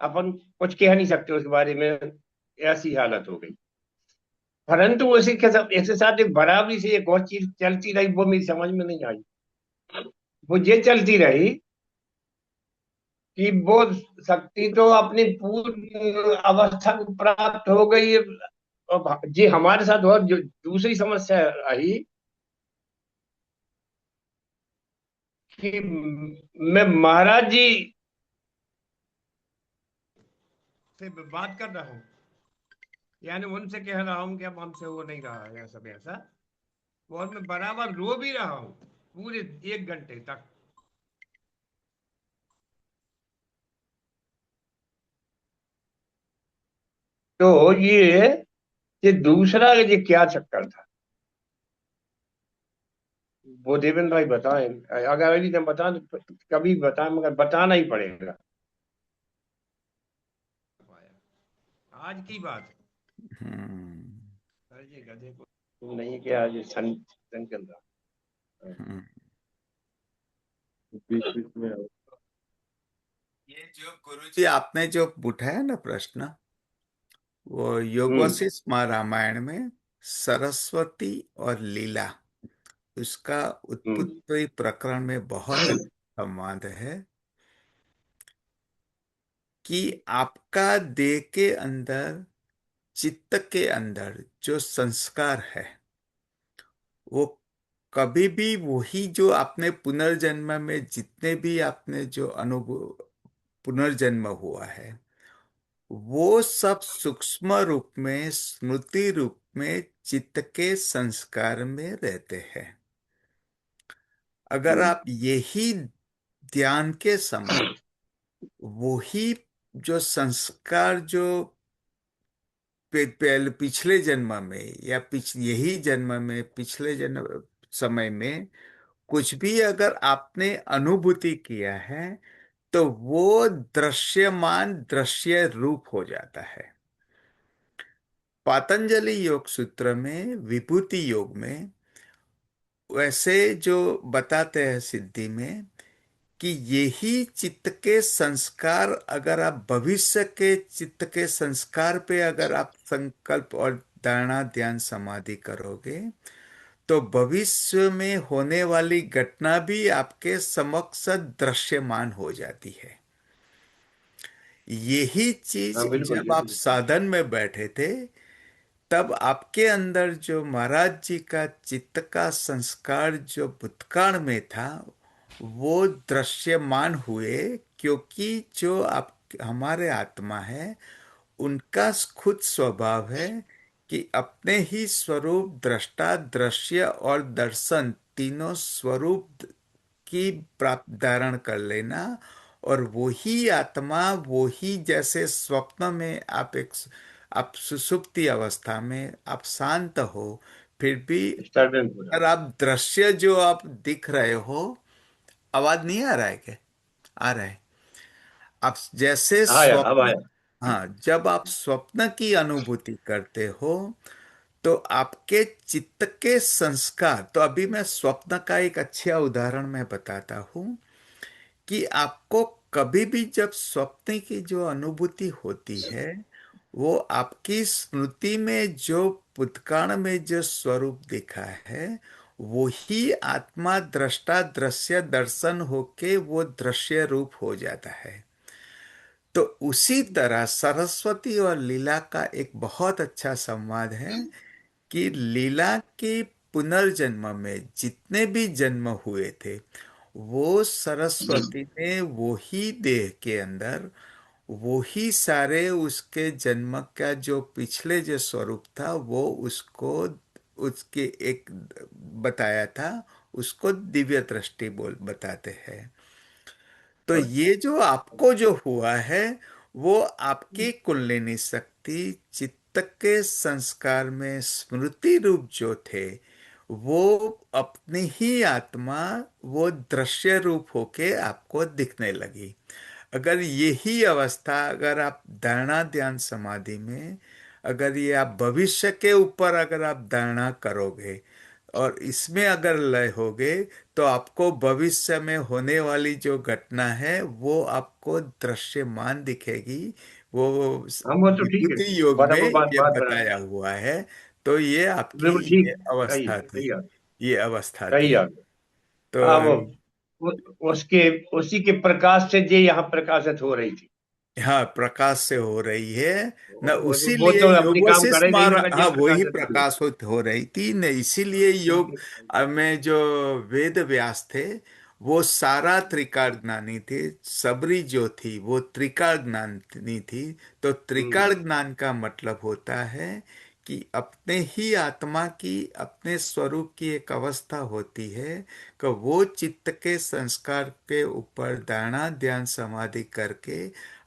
अपन कुछ कह नहीं सकते उसके बारे में, ऐसी हालत हो गई। परंतु उसी के साथ इसके साथ एक बराबरी से एक और चीज चलती रही, वो मेरी समझ में नहीं आई। वो ये चलती रही कि वो शक्ति तो अपनी पूर्ण अवस्था को प्राप्त हो गई। अब ये हमारे साथ और जो दूसरी समस्या आई कि मैं महाराज जी से बात कर रहा हूँ, यानी उनसे कह रहा हूँ कि अब हमसे वो नहीं रहा है सब ऐसा। और मैं बराबर रो भी रहा हूँ पूरे 1 घंटे तक। तो ये दूसरा ये क्या चक्कर था, वो देवेंद्र भाई बताएं। अगर अभी ने बता तो कभी बताएं, मगर बताना ही पड़ेगा। आज की बात हम्म। है। ये गधे को नहीं क्या, ये सन चल रहा। हम्म। बीच बीच में ये जो गुरुजी आपने जो उठाया ना प्रश्न, वो योग हम्म। वशिष्ठ रामायण में सरस्वती और लीला, उसका हम्म। उत्पत्ति प्रकरण में बहुत अच्छा संवाद है कि आपका देह के अंदर, चित्त के अंदर जो संस्कार है, वो कभी भी वही जो आपने पुनर्जन्म में जितने भी आपने जो अनुभव पुनर्जन्म हुआ है, वो सब सूक्ष्म रूप में, स्मृति रूप में चित्त के संस्कार में रहते हैं। अगर हम्म। आप यही ध्यान के समय वही जो संस्कार जो पहले पिछले जन्म में या यही जन्म में पिछले जन्म समय में कुछ भी अगर आपने अनुभूति किया है, तो वो दृश्यमान दृश्य रूप हो जाता है। पातंजलि योग सूत्र में, विभूति योग में वैसे जो बताते हैं सिद्धि में कि यही चित्त के संस्कार, अगर आप भविष्य के चित्त के संस्कार पे अगर आप संकल्प और धारणा ध्यान समाधि करोगे, तो भविष्य में होने वाली घटना भी आपके समक्ष दृश्यमान हो जाती है। यही चीज हाँ बिल्कुल जब आप बिल्कुल। साधन में बैठे थे, तब आपके अंदर जो महाराज जी का चित्त का संस्कार जो भूतकाल में था, वो दृश्यमान हुए। क्योंकि जो आप हमारे आत्मा है, उनका खुद स्वभाव है कि अपने ही स्वरूप, दृष्टा, दृश्य और दर्शन, तीनों स्वरूप की प्राप्त धारण कर लेना। और वही आत्मा, वही जैसे स्वप्न में आप सुषुप्ति अवस्था में आप शांत हो, फिर भी डिस्टर्बेंस हो रहा अगर है। आप दृश्य जो आप दिख रहे हो, आवाज नहीं आ रहा है क्या? आ रहा है। आप जैसे आया, अब स्वप्न, आया। हाँ, जब आप स्वप्न की अनुभूति करते हो, तो आपके चित्त के संस्कार, तो अभी मैं स्वप्न का एक अच्छा उदाहरण मैं बताता हूं कि आपको कभी भी जब स्वप्न की जो अनुभूति होती है, वो आपकी स्मृति में जो भूतकाल में जो स्वरूप दिखा है, वो ही आत्मा, दृष्टा, दृश्य, दर्शन होके वो दृश्य रूप हो जाता है। तो उसी तरह सरस्वती और लीला का एक बहुत अच्छा संवाद है कि लीला के पुनर्जन्म में जितने भी जन्म हुए थे, वो सरस्वती ने वो ही देह के अंदर वो ही सारे उसके जन्म का जो पिछले जो स्वरूप था, वो उसको उसके एक बताया था। उसको दिव्य दृष्टि बोल बताते हैं। तो ये जो आपको जो हुआ है, वो आपकी कुंडलिनी शक्ति, चित्त के संस्कार में स्मृति रूप जो थे, वो अपनी ही आत्मा वो दृश्य रूप होके आपको दिखने लगी। अगर यही अवस्था अगर आप धारणा ध्यान समाधि में, अगर ये आप भविष्य के ऊपर अगर आप धारणा करोगे और इसमें अगर लय होगे, तो आपको भविष्य में होने वाली जो घटना है वो आपको दृश्यमान दिखेगी। वो हम वो तो ठीक है, विभूति योग बस में अब वो बात ये बात बना बताया हुआ है। तो ये आपकी बिल्कुल ठीक। ये सही अवस्था सही थी, है। ये अवस्था सही थी। है। तो अब उसके उसी के प्रकाश से ये यहाँ प्रकाशित हो रही थी। हाँ, प्रकाश से हो रही है न, वो उसीलिए तो अपनी योग काम वशिष्ठ करे नहीं, महाराज, मगर ये हाँ वही प्रकाशित हुई। प्रकाश हो रही थी न, इसीलिए योग में जो वेद व्यास थे वो सारा त्रिकाल ज्ञानी थे। सबरी जो थी वो त्रिकाल ज्ञानी थी। तो त्रिकाल ज्ञान का मतलब होता है कि अपने ही आत्मा की, अपने स्वरूप की एक अवस्था होती है कि वो चित्त के संस्कार के ऊपर धारणा ध्यान समाधि करके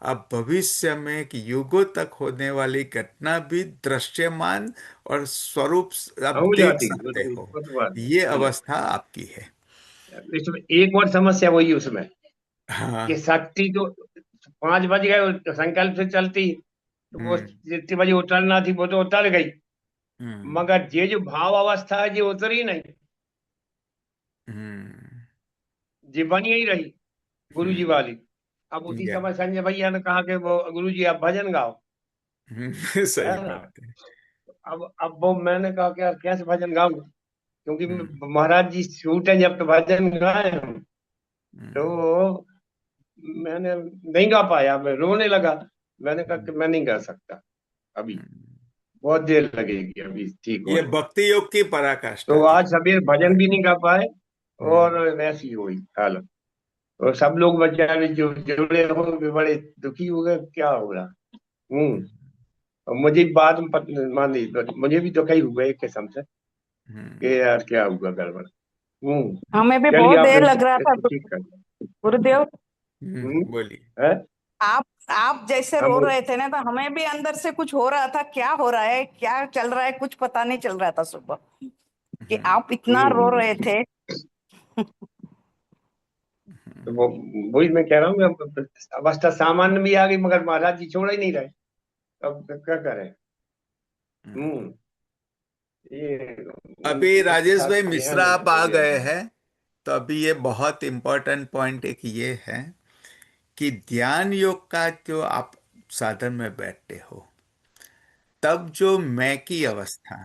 आप भविष्य में एक युगों तक होने वाली घटना भी दृश्यमान और स्वरूप आप हो देख जाती, सकते हो। वो तो बात ये सही है। अवस्था आपकी है। इसमें एक और समस्या वही उसमें कि हाँ। शक्ति तो 5 बज गए तो संकल्प से चलती, तो वो हम्म। जितनी बजे उतरना थी वो तो उतर गई, हम्म। मगर ये जो भाव अवस्था है ये उतरी नहीं, हम्म। ये बनी ही रही गुरु जी वाली। अब उसी या समय संजय भैया ने कहा कि वो गुरु जी आप भजन गाओ, है सही ना। बात है। अब वो मैंने कहा कि यार कैसे भजन गाऊं, क्योंकि हम्म। महाराज जी छूट है जब तो भजन गाए हम। हम्म। तो मैंने नहीं गा पाया, मैं रोने लगा। मैंने कहा कि मैं नहीं गा सकता अभी, हम्म। बहुत देर लगेगी अभी ठीक ये होने में। भक्ति योग की पराकाष्ठा तो थी। आज सवेर भजन भी नहीं गा पाए, और हम्म। वैसी हुई हालत। और सब लोग बेचारे जो जुड़े हो वे बड़े दुखी हो गए, क्या हो रहा। हम्म। और मुझे बाद में मान ली, तो मुझे भी दुख ही हुआ एक किस्म से हम्म। कि यार क्या हुआ गड़बड़। हम्म। हमें भी चलिए बहुत आपने देर लग रहा था इसको ठीक कर दिया। गुरुदेव। हम्म। बोलिए। है। आप जैसे हम रो रहे थे ना, तो हमें भी अंदर से कुछ हो रहा था, क्या हो रहा है, क्या चल रहा है, कुछ पता नहीं चल रहा था सुबह, कि हम्म। आप इतना रो हम्म। रहे थे। तो वो वही मैं कह रहा हूँ कि अवस्था सामान्य भी आ गई, मगर महाराज जी छोड़ ही नहीं रहे। अब क्या करें। हम्म। हम्म। ये अभी उनके राजेश साथ भाई ध्यान मिश्रा देना आप आ चाहिए गए हमें। हैं। तो अभी ये बहुत इम्पोर्टेंट पॉइंट एक ये है कि ध्यान योग का जो आप साधन में बैठते हो, तब जो मैं की अवस्था,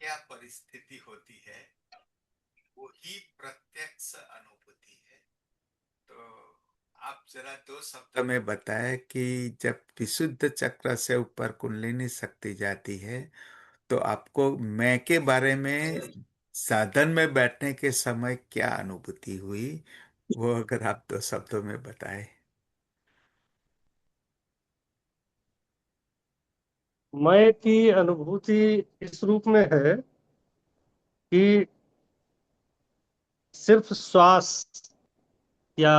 क्या परिस्थिति होती है, वो ही प्रत्यक्ष अनुभूति है। तो आप जरा दो शब्द में बताएं कि जब विशुद्ध चक्र से ऊपर कुंडलिनी शक्ति जाती है, तो आपको मैं के बारे में साधन में बैठने के समय क्या अनुभूति हुई, वो अगर आप दो शब्दों में बताएं। मैं की अनुभूति इस रूप में है कि सिर्फ श्वास या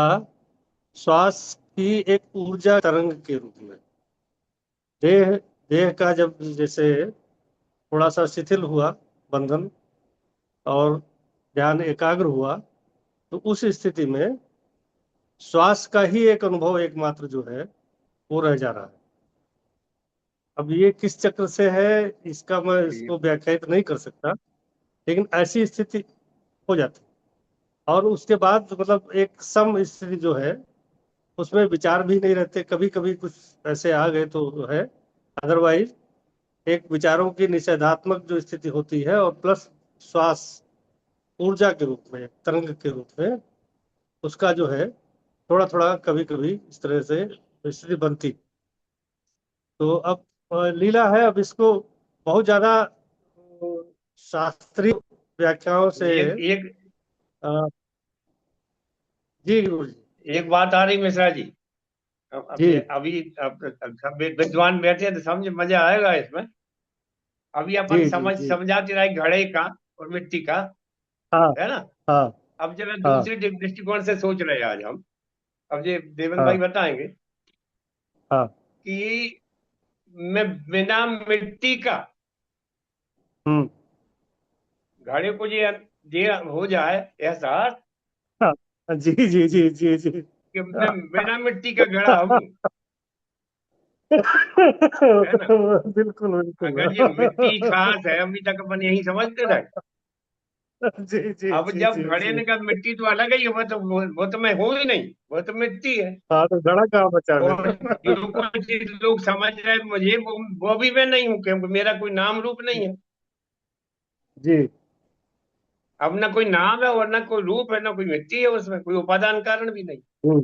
श्वास की एक ऊर्जा तरंग के रूप में देह देह का जब जैसे थोड़ा सा शिथिल हुआ बंधन, और ध्यान एकाग्र हुआ, तो उस स्थिति में श्वास का ही एक अनुभव एकमात्र जो है वो रह जा रहा है। अब ये किस चक्र से है, इसका मैं इसको व्याख्यायित नहीं कर सकता, लेकिन ऐसी स्थिति हो जाती है। और उसके बाद मतलब एक सम स्थिति जो है उसमें विचार भी नहीं रहते, कभी कभी कुछ ऐसे आ गए तो है, अदरवाइज एक विचारों की निषेधात्मक जो स्थिति होती है, और प्लस श्वास ऊर्जा के रूप में, तरंग के रूप में, उसका जो है थोड़ा थोड़ा कभी कभी इस तरह से स्थिति बनती। तो अब लीला है, अब इसको बहुत ज्यादा शास्त्रीय व्याख्याओं से एक एक अ, जी गुरु जी। एक बात आ रही मिश्रा जी। अब जी अभी अब सब विद्वान बैठे हैं तो समझ मजा आएगा इसमें। अभी अपन जी जी समझ जी। समझाते रहे घड़े का और मिट्टी का, हाँ है ना। हाँ अब जरा हाँ दूसरी दृष्टिकोण से सोच रहे हैं आज हम। अब ये देवन भाई हाँ बताएंगे हाँ। कि मैं बिना मिट्टी का हम्म। घड़े को ये हो जाए एहसास, हाँ जी जी जी जी जी। कि मैं बिना मिट्टी का घड़ा हूँ, है ना। बिल्कुल बिल्कुल। अगर ये मिट्टी खास है, अभी तक अपन यही समझते रहे। जी जी अब जी जब जी घड़े जी। ने कहा मिट्टी तो अलग ही है, वो तो मैं हूं ही नहीं, वो तो मिट्टी है। हाँ, तो घड़ा कहाँ बचा और फिर? जो कुछ चीज लोग समझ रहे हैं मुझे, वो भी मैं नहीं हूँ, क्योंकि मेरा कोई नाम रूप नहीं है। जी। अब ना कोई नाम है और ना कोई रूप है, ना कोई मिट्टी है, उसमें कोई उपादान कारण भी नहीं। हम्म,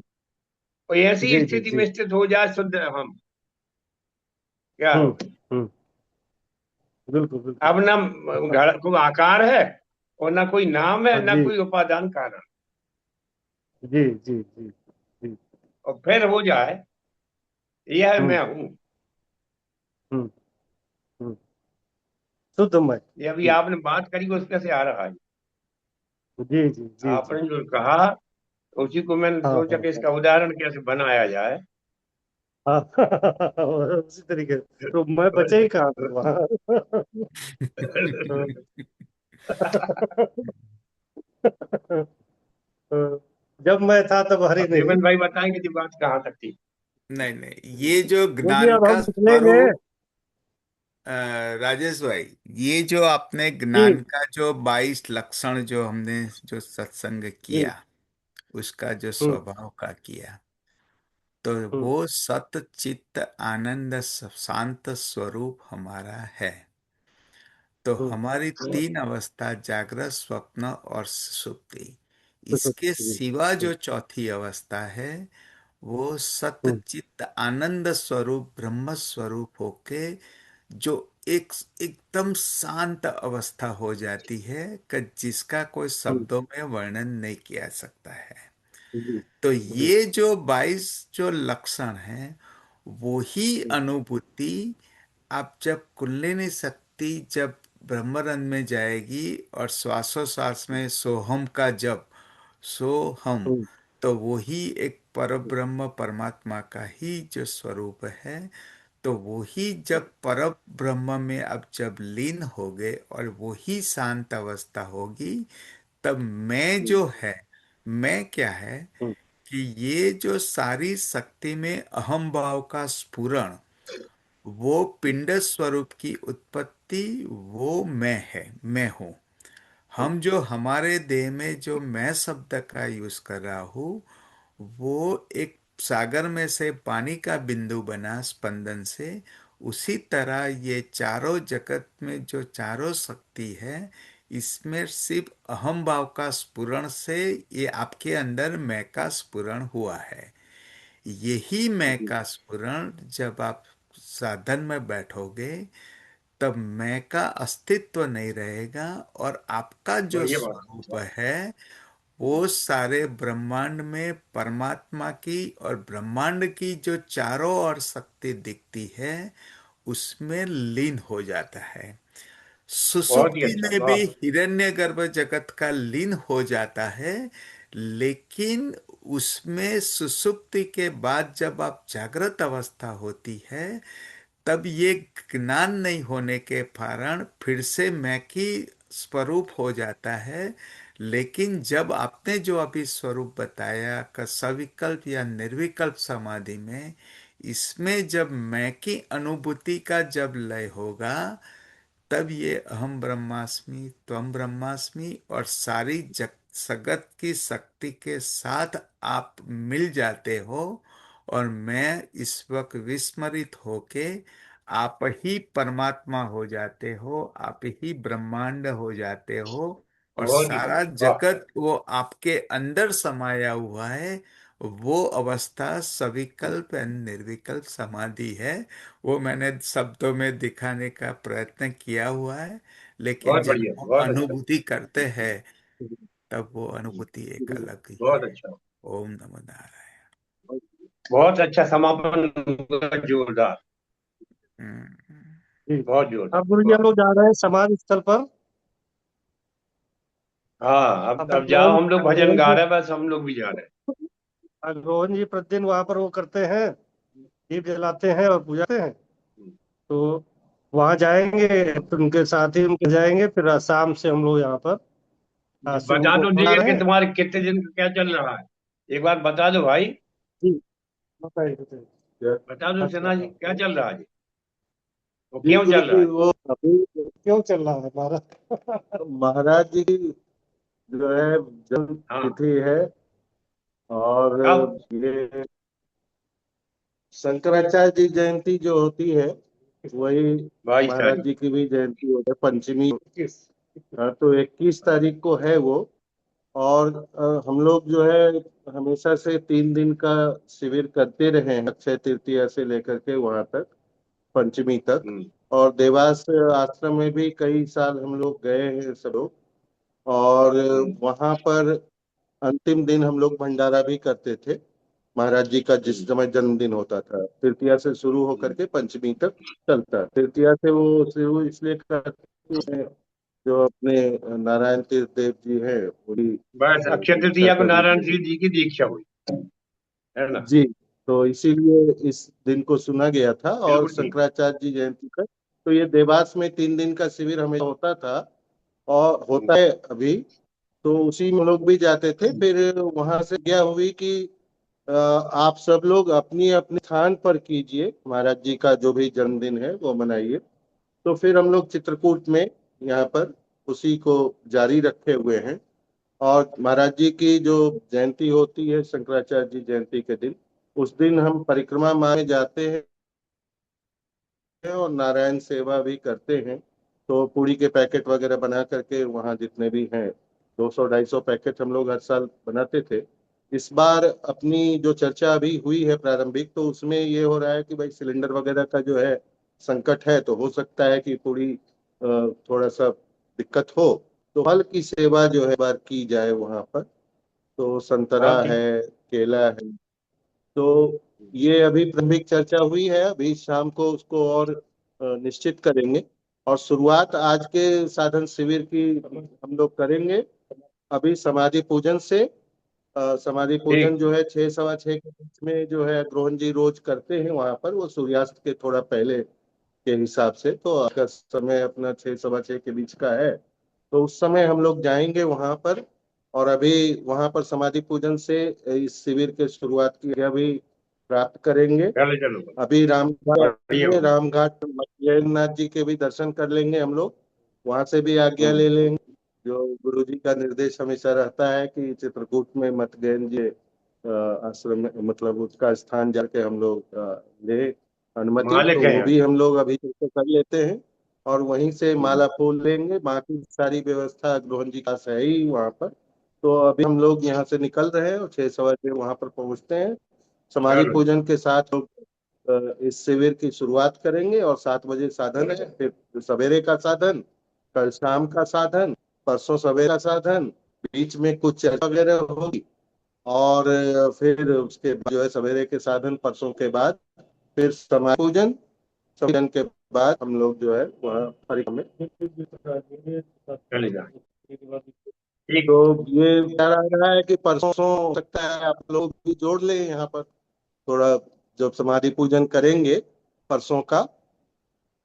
कोई ऐसी जी जी स्थिति जी। में स्थित हो जाए शुद्ध हम, क्या हम्म हम्म, बिल्कुल बिल्कुल। अब ना घड़ा को आकार है, और ना कोई नाम है, हाँ ना जी कोई उपादान कारण। जी जी जी जी। और फिर हो जाए यह हम्म मैं हूँ। हम्म हम्म, शुद्धमय। ये अभी जी आपने बात करी उसमें से आ रहा है। जी जी जी जी। आपने जो कहा उसी को मैंने हाँ सोचा हाँ कि हाँ इसका उदाहरण कैसे बनाया जाए। हाँ। उसी तरीके से तो मैं बचा ही कहाँ फिर वहाँ। जब मैं था तब हरी अब नहीं। देवन भाई बताएंगे कि बात कहाँ तक थी। नहीं नहीं, ये जो क्योंकि ज्ञान अब का हम निकलेंगे। स्वरूप, अ, राजेश भाई, ये जो आपने जी ज्ञान का जो 22 लक्षण जो हमने जो सत्संग जी। किया, उसका जो हम्म स्वभाव का किया, तो हम्म वो सत चित्त आनंद शांत स्वरूप हमारा है। तो हम्म हमारी तीन अवस्था, जागृत, स्वप्न और सुषुप्ति, इसके हम्म सिवा जो चौथी अवस्था है, वो सत हम्म चित्त आनंद स्वरूप ब्रह्म स्वरूप होके जो एक एकदम शांत अवस्था हो जाती है, कि जिसका कोई हम्म, शब्दों में वर्णन नहीं किया सकता है। जी तो जी ये जो 22 जो लक्षण हैं, वो ही हम्म अनुभूति आप जब कुंडलिनी शक्ति जब ब्रह्मरंध्र में जाएगी और श्वासोश्वास में सोहम का जब सोहम, हम्म तो वो ही एक परब्रह्म परमात्मा का ही जो स्वरूप है। तो वो ही जब पर ब्रह्म में अब जब लीन हो गए और वो ही शांत अवस्था होगी, तब मैं हम्म जो है, मैं क्या है, हम्म कि ये जो सारी शक्ति में अहम भाव का स्फुरण, वो पिंड स्वरूप की उत्पत्ति, वो मैं है, मैं हूँ। हम जो हमारे देह में जो मैं शब्द का यूज कर रहा हूँ, वो एक सागर में से पानी का बिंदु बना स्पंदन से, उसी तरह ये चारों जगत में जो चारों शक्ति है, इसमें सिर्फ अहम भाव का स्फुरण से ये आपके अंदर मैं का स्फुरण हुआ है। यही मैं जी। का स्फुरण जब आप साधन में बैठोगे, तब मैं का अस्तित्व नहीं रहेगा, और आपका जो बढ़िया बात स्वरूप है। है, वो सारे ब्रह्मांड में परमात्मा की और ब्रह्मांड की जो चारों ओर शक्ति दिखती है, उसमें लीन हो जाता है। बहुत ही सुसुप्ति अच्छा, में भी वाह। हिरण्यगर्भ जगत का लीन हो जाता है। लेकिन उसमें सुसुप्ति के बाद जब आप जागृत अवस्था होती है, तब ये ज्ञान नहीं होने के कारण फिर से मैं की स्वरूप हो जाता है। लेकिन जब आपने जो अभी स्वरूप बताया का सविकल्प या निर्विकल्प समाधि में, इसमें जब मैं की अनुभूति का जब लय होगा, तब ये अहम ब्रह्मास्मि त्वम ब्रह्मास्मि और सारी जग सगत की शक्ति के साथ आप मिल जाते हो, और मैं इस वक्त विस्मरित होके आप ही परमात्मा हो जाते हो, आप ही ब्रह्मांड हो जाते हो, और बहुत ही सारा बढ़िया, वाह। जगत वो आपके अंदर समाया हुआ है। वो अवस्था सविकल्प एंड निर्विकल्प समाधि है। वो मैंने शब्दों में दिखाने का प्रयत्न किया हुआ है, लेकिन बहुत जब बढ़िया, हम बहुत अच्छा। अनुभूति करते हैं, तब वो अनुभूति एक अलग ही बहुत है। अच्छा, ओम नमो नारायण। बहुत अच्छा समापन हुआ, जोरदार। हम्म। जी। बहुत जोरदार, अब गुरु जी वाह। हम लोग जा रहे हैं समाधि स्थल पर। हाँ, अब अब अब जाओ, हम लोग भजन अग्रवन गा जी, रहे हैं, बस हम लोग भी जा रहे हैं। अग्रवन जी प्रतिदिन वहां पर वो करते हैं, दीप जलाते हैं और पूजा करते हैं। तो वहां जाएंगे, फिर उनके साथ ही उनके जाएंगे, फिर शाम से हम लोग यहाँ पर हाँ, शिव बता को दो मना दिए रहे कि हैं। तुम्हारे कितने दिन का क्या चल रहा है, एक बार बता दो भाई। जी, बताइए बताइए। बता दो अच्छा, सिन्हा जी, क्या चल रहा है, वो जी क्यों गुरु चल रहा जी, है? वो अभी क्यों चल रहा है महाराज? महाराज जी की जो है जन्म हाँ, तिथि है, और कब? ये शंकराचार्य जी जयंती जो होती है, वही 22 तारीख। महाराज जी की भी जयंती होती है, पंचमी। किस? हाँ, तो 21 तारीख को है वो। और हम लोग जो है हमेशा से 3 दिन का शिविर करते रहे हैं, अक्षय तृतीया से लेकर के वहां तक, पंचमी तक। हम्म। और देवास आश्रम में भी कई साल हम लोग गए हैं सब लोग। और हम्म। वहां पर अंतिम दिन हम लोग भंडारा भी करते थे। महाराज जी का जिस हम्म। समय जन्मदिन होता था, तृतीया से शुरू होकर हम्म। के पंचमी तक चलता। तृतीया से वो शुरू इसलिए करते हैं, जो अपने नारायण तीर्थ देव जी हैं, वही बस अक्षय दीक्षा तृतीया को कभी नारायण दिए। सिंह जी की दीक्षा हुई है ना? जी, तो इसीलिए इस दिन को चुना गया था। और बिल्कुल ठीक। शंकराचार्य जी जयंती का तो ये देवास में 3 दिन का शिविर हमें होता था, और हम्म। होता है अभी। तो उसी में लोग भी जाते थे। फिर वहां से क्या हुई कि आप सब लोग अपनी अपने स्थान पर कीजिए, महाराज जी का जो भी जन्मदिन है वो मनाइए। तो फिर हम लोग चित्रकूट में यहाँ पर उसी को जारी रखे हुए हैं। और महाराज जी की जो जयंती होती है, शंकराचार्य जी जयंती के दिन, उस दिन हम परिक्रमा मार्ग में जाते हैं और नारायण सेवा भी करते हैं। तो पूड़ी के पैकेट वगैरह बना करके वहाँ जितने भी हैं, 200-250 पैकेट हम लोग हर साल बनाते थे। इस बार अपनी जो चर्चा अभी हुई है प्रारंभिक, तो उसमें ये हो रहा है कि भाई सिलेंडर वगैरह का जो है संकट है, तो हो सकता है कि पूरी थोड़ा सा दिक्कत हो। तो फल की सेवा जो है बार की जाए वहाँ पर। तो संतरा बहुत ठीक। है, केला है। तो ये अभी प्रारंभिक चर्चा हुई है, अभी शाम को उसको और निश्चित करेंगे। और शुरुआत आज के साधन शिविर की हम लोग करेंगे अभी समाधि पूजन से। समाधि पूजन ठीक। जो है 6 सवा 6 के बीच में जो है ग्रोहन जी रोज करते हैं वहां पर, वो सूर्यास्त के थोड़ा पहले के हिसाब से। तो आपका समय अपना 6 सवा 6 के बीच का है, तो उस समय हम लोग जाएंगे वहां पर। और अभी वहां पर समाधि पूजन से इस शिविर के शुरुआत की अभी प्राप्त करेंगे। चलो चलो, अभी रामघाट बढ़िया जाएंगे, हो। रामघाट जगन्नाथ जी के भी दर्शन कर लेंगे हम लोग, वहां से भी आज्ञा ले हम्म। लेंगे। जो गुरु जी का निर्देश हमेशा रहता है कि चित्रकूट में मत गएं जी, आश्रम में, मतलब उसका स्थान जाके हम लोग ले अनुमति, मालिक तो है वो यहाँ भी के। हम लोग अभी तो कर लेते हैं। और वहीं से हम्म। माला फूल लेंगे, बाकी सारी व्यवस्था ग्रोहन जी का पास है ही वहाँ पर। तो अभी हम लोग यहाँ से निकल रहे हैं और 6 सवा 6 वहाँ पर पहुँचते हैं। समाधि चलो। पूजन के साथ लोग इस शिविर की शुरुआत करेंगे। और 7 बजे साधन है, फिर सवेरे का साधन, कल शाम का साधन, परसों सवेरे का साधन, बीच में कुछ चर्चा वगैरह होगी। और फिर उसके बाद जो है सवेरे के साधन, परसों के बाद फिर समाधि पूजन, पूजन के बाद हम लोग जो है वहाँ परिक्रमा में। चलेगा। ठीक। तो ये क्या रहा है कि परसों हो सकता है आप लोग भी जोड़ लें यहाँ पर थोड़ा, जब समाधि पूजन करेंगे परसों का,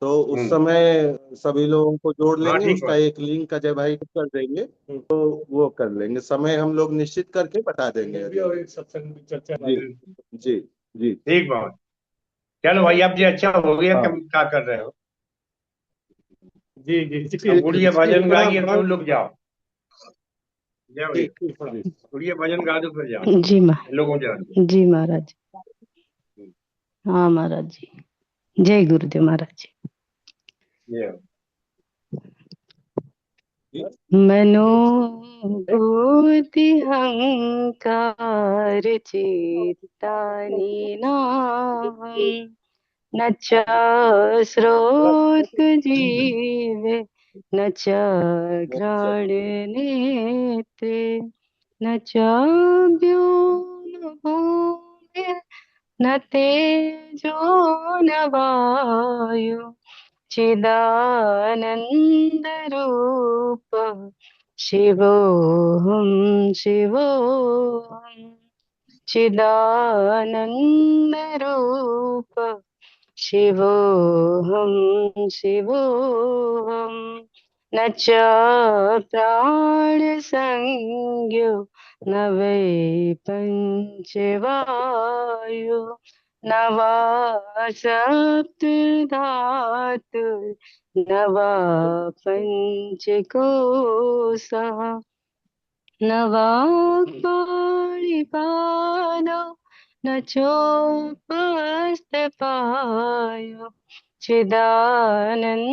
तो उस हम्म। समय सभी लोगों को जोड़ हाँ, लेंगे, ठीक उसका बात। एक लिंक अजय भाई को कर देंगे। तो वो कर लेंगे, समय हम लोग निश्चित करके बता देंगे अजय। और एक सत्संग की चर्चा जी, जी, जी, ठीक बात। चलो भाई, अब ये अच्छा हो गया, हाँ, कब क्या कर रहे हो? जी, जी, अब ठीक गुड़िया है, भजन प्रणाम गाइए, प्रणाम। तुम लोग जाओ। जाओ जी, भाई, ठीक है। गुड़िया भजन गा दो, फिर जाओ। जी इन लोगों को जान दो। जी महाराज। हाँ महाराज जी। जय गुरुदेव महाराज जी। ये मनोभूति हंकार चेतानि नाहम् न च स्रोत जीवे न च घ्राण नेत्रे न च व्योम भूमिर् न तेजो न वायु चिदानन्दरूप शिवोऽहं शिवोऽहं चिदानन्दरूप शिवोऽहं शिवोऽहं न च प्राणसंज्ञो न वै पञ्चवायु न वा सप्तधातु न वा पञ्चकोशः न वा पाणिपादौ न चोपस्थपायो चिदानन्दरूप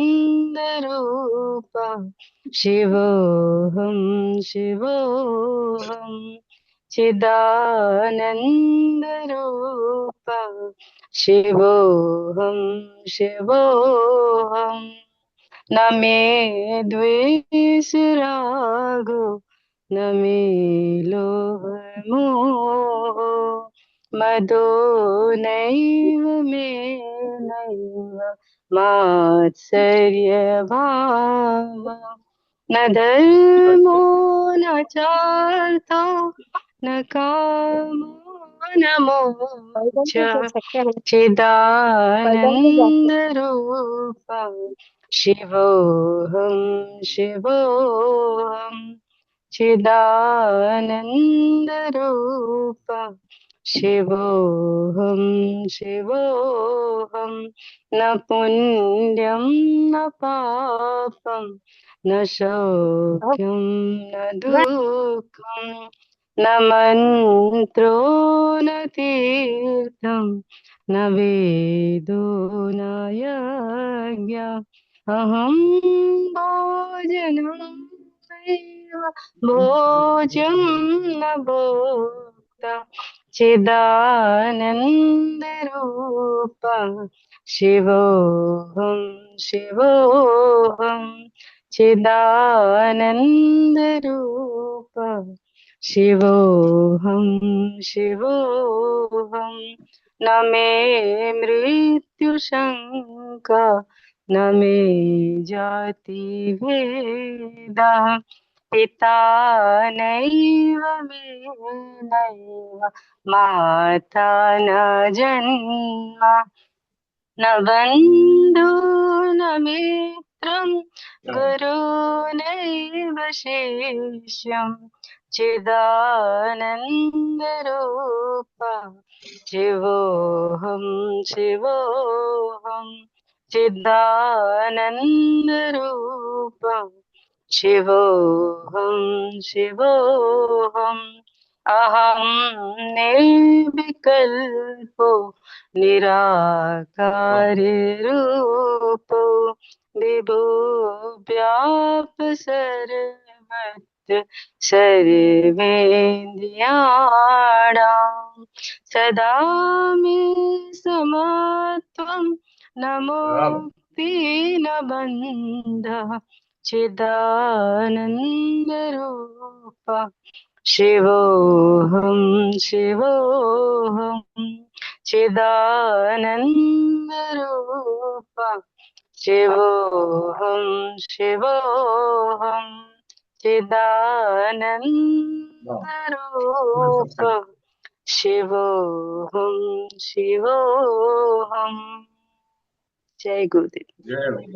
शिवोऽहं शिवोऽहं चिदानन्दरूप शिवोऽहं शिवोऽहं न मे द्वेषरागो न मे लोभमोहो मदो नैव मे नैव मात्सर्यभाव न धर्मो न चार्थो न कामो न मोक्षः चिदानन्दरूप शिवोऽहं शिवोऽहं चिदानन्दरूप शिवोऽहं शिवोऽहं न पुण्यं न पापं न सौख्यं न दुःखं न मन्त्रो न तीर्थं न वेदो न यज्ञः अहं भोजनं नैव भोजं न भोक्ता चिदानन्दरूप शिवोऽहं शिवोऽहं चिदानन्दरूप शिवोऽहं शिवोऽहं न मे मृत्युशङ्का न मे जाति भेदः पिता नैव मे नैव माता न जन्म न बन्धु न मित्रं गुरुनैव शिष्यं चिदानन्दरूप शिवोऽहं शिवोऽहं चिदानन्दरूप शिवोऽहं शिवोऽहं अहं निर्विकल्पो निराकारी रूपो विभो व्याप सर्वत्र सर्वेन्द्रियाणां सदा मे समत्वं न मुक्ति न बन्धः चिदानन्दरूप शिवोऽहं शिवोऽहं चिदानन्दरूप शिवोऽहं शिवोऽहं चिदानन्दरूप शिवोऽहं शिवोऽहं जय गुरुदेव।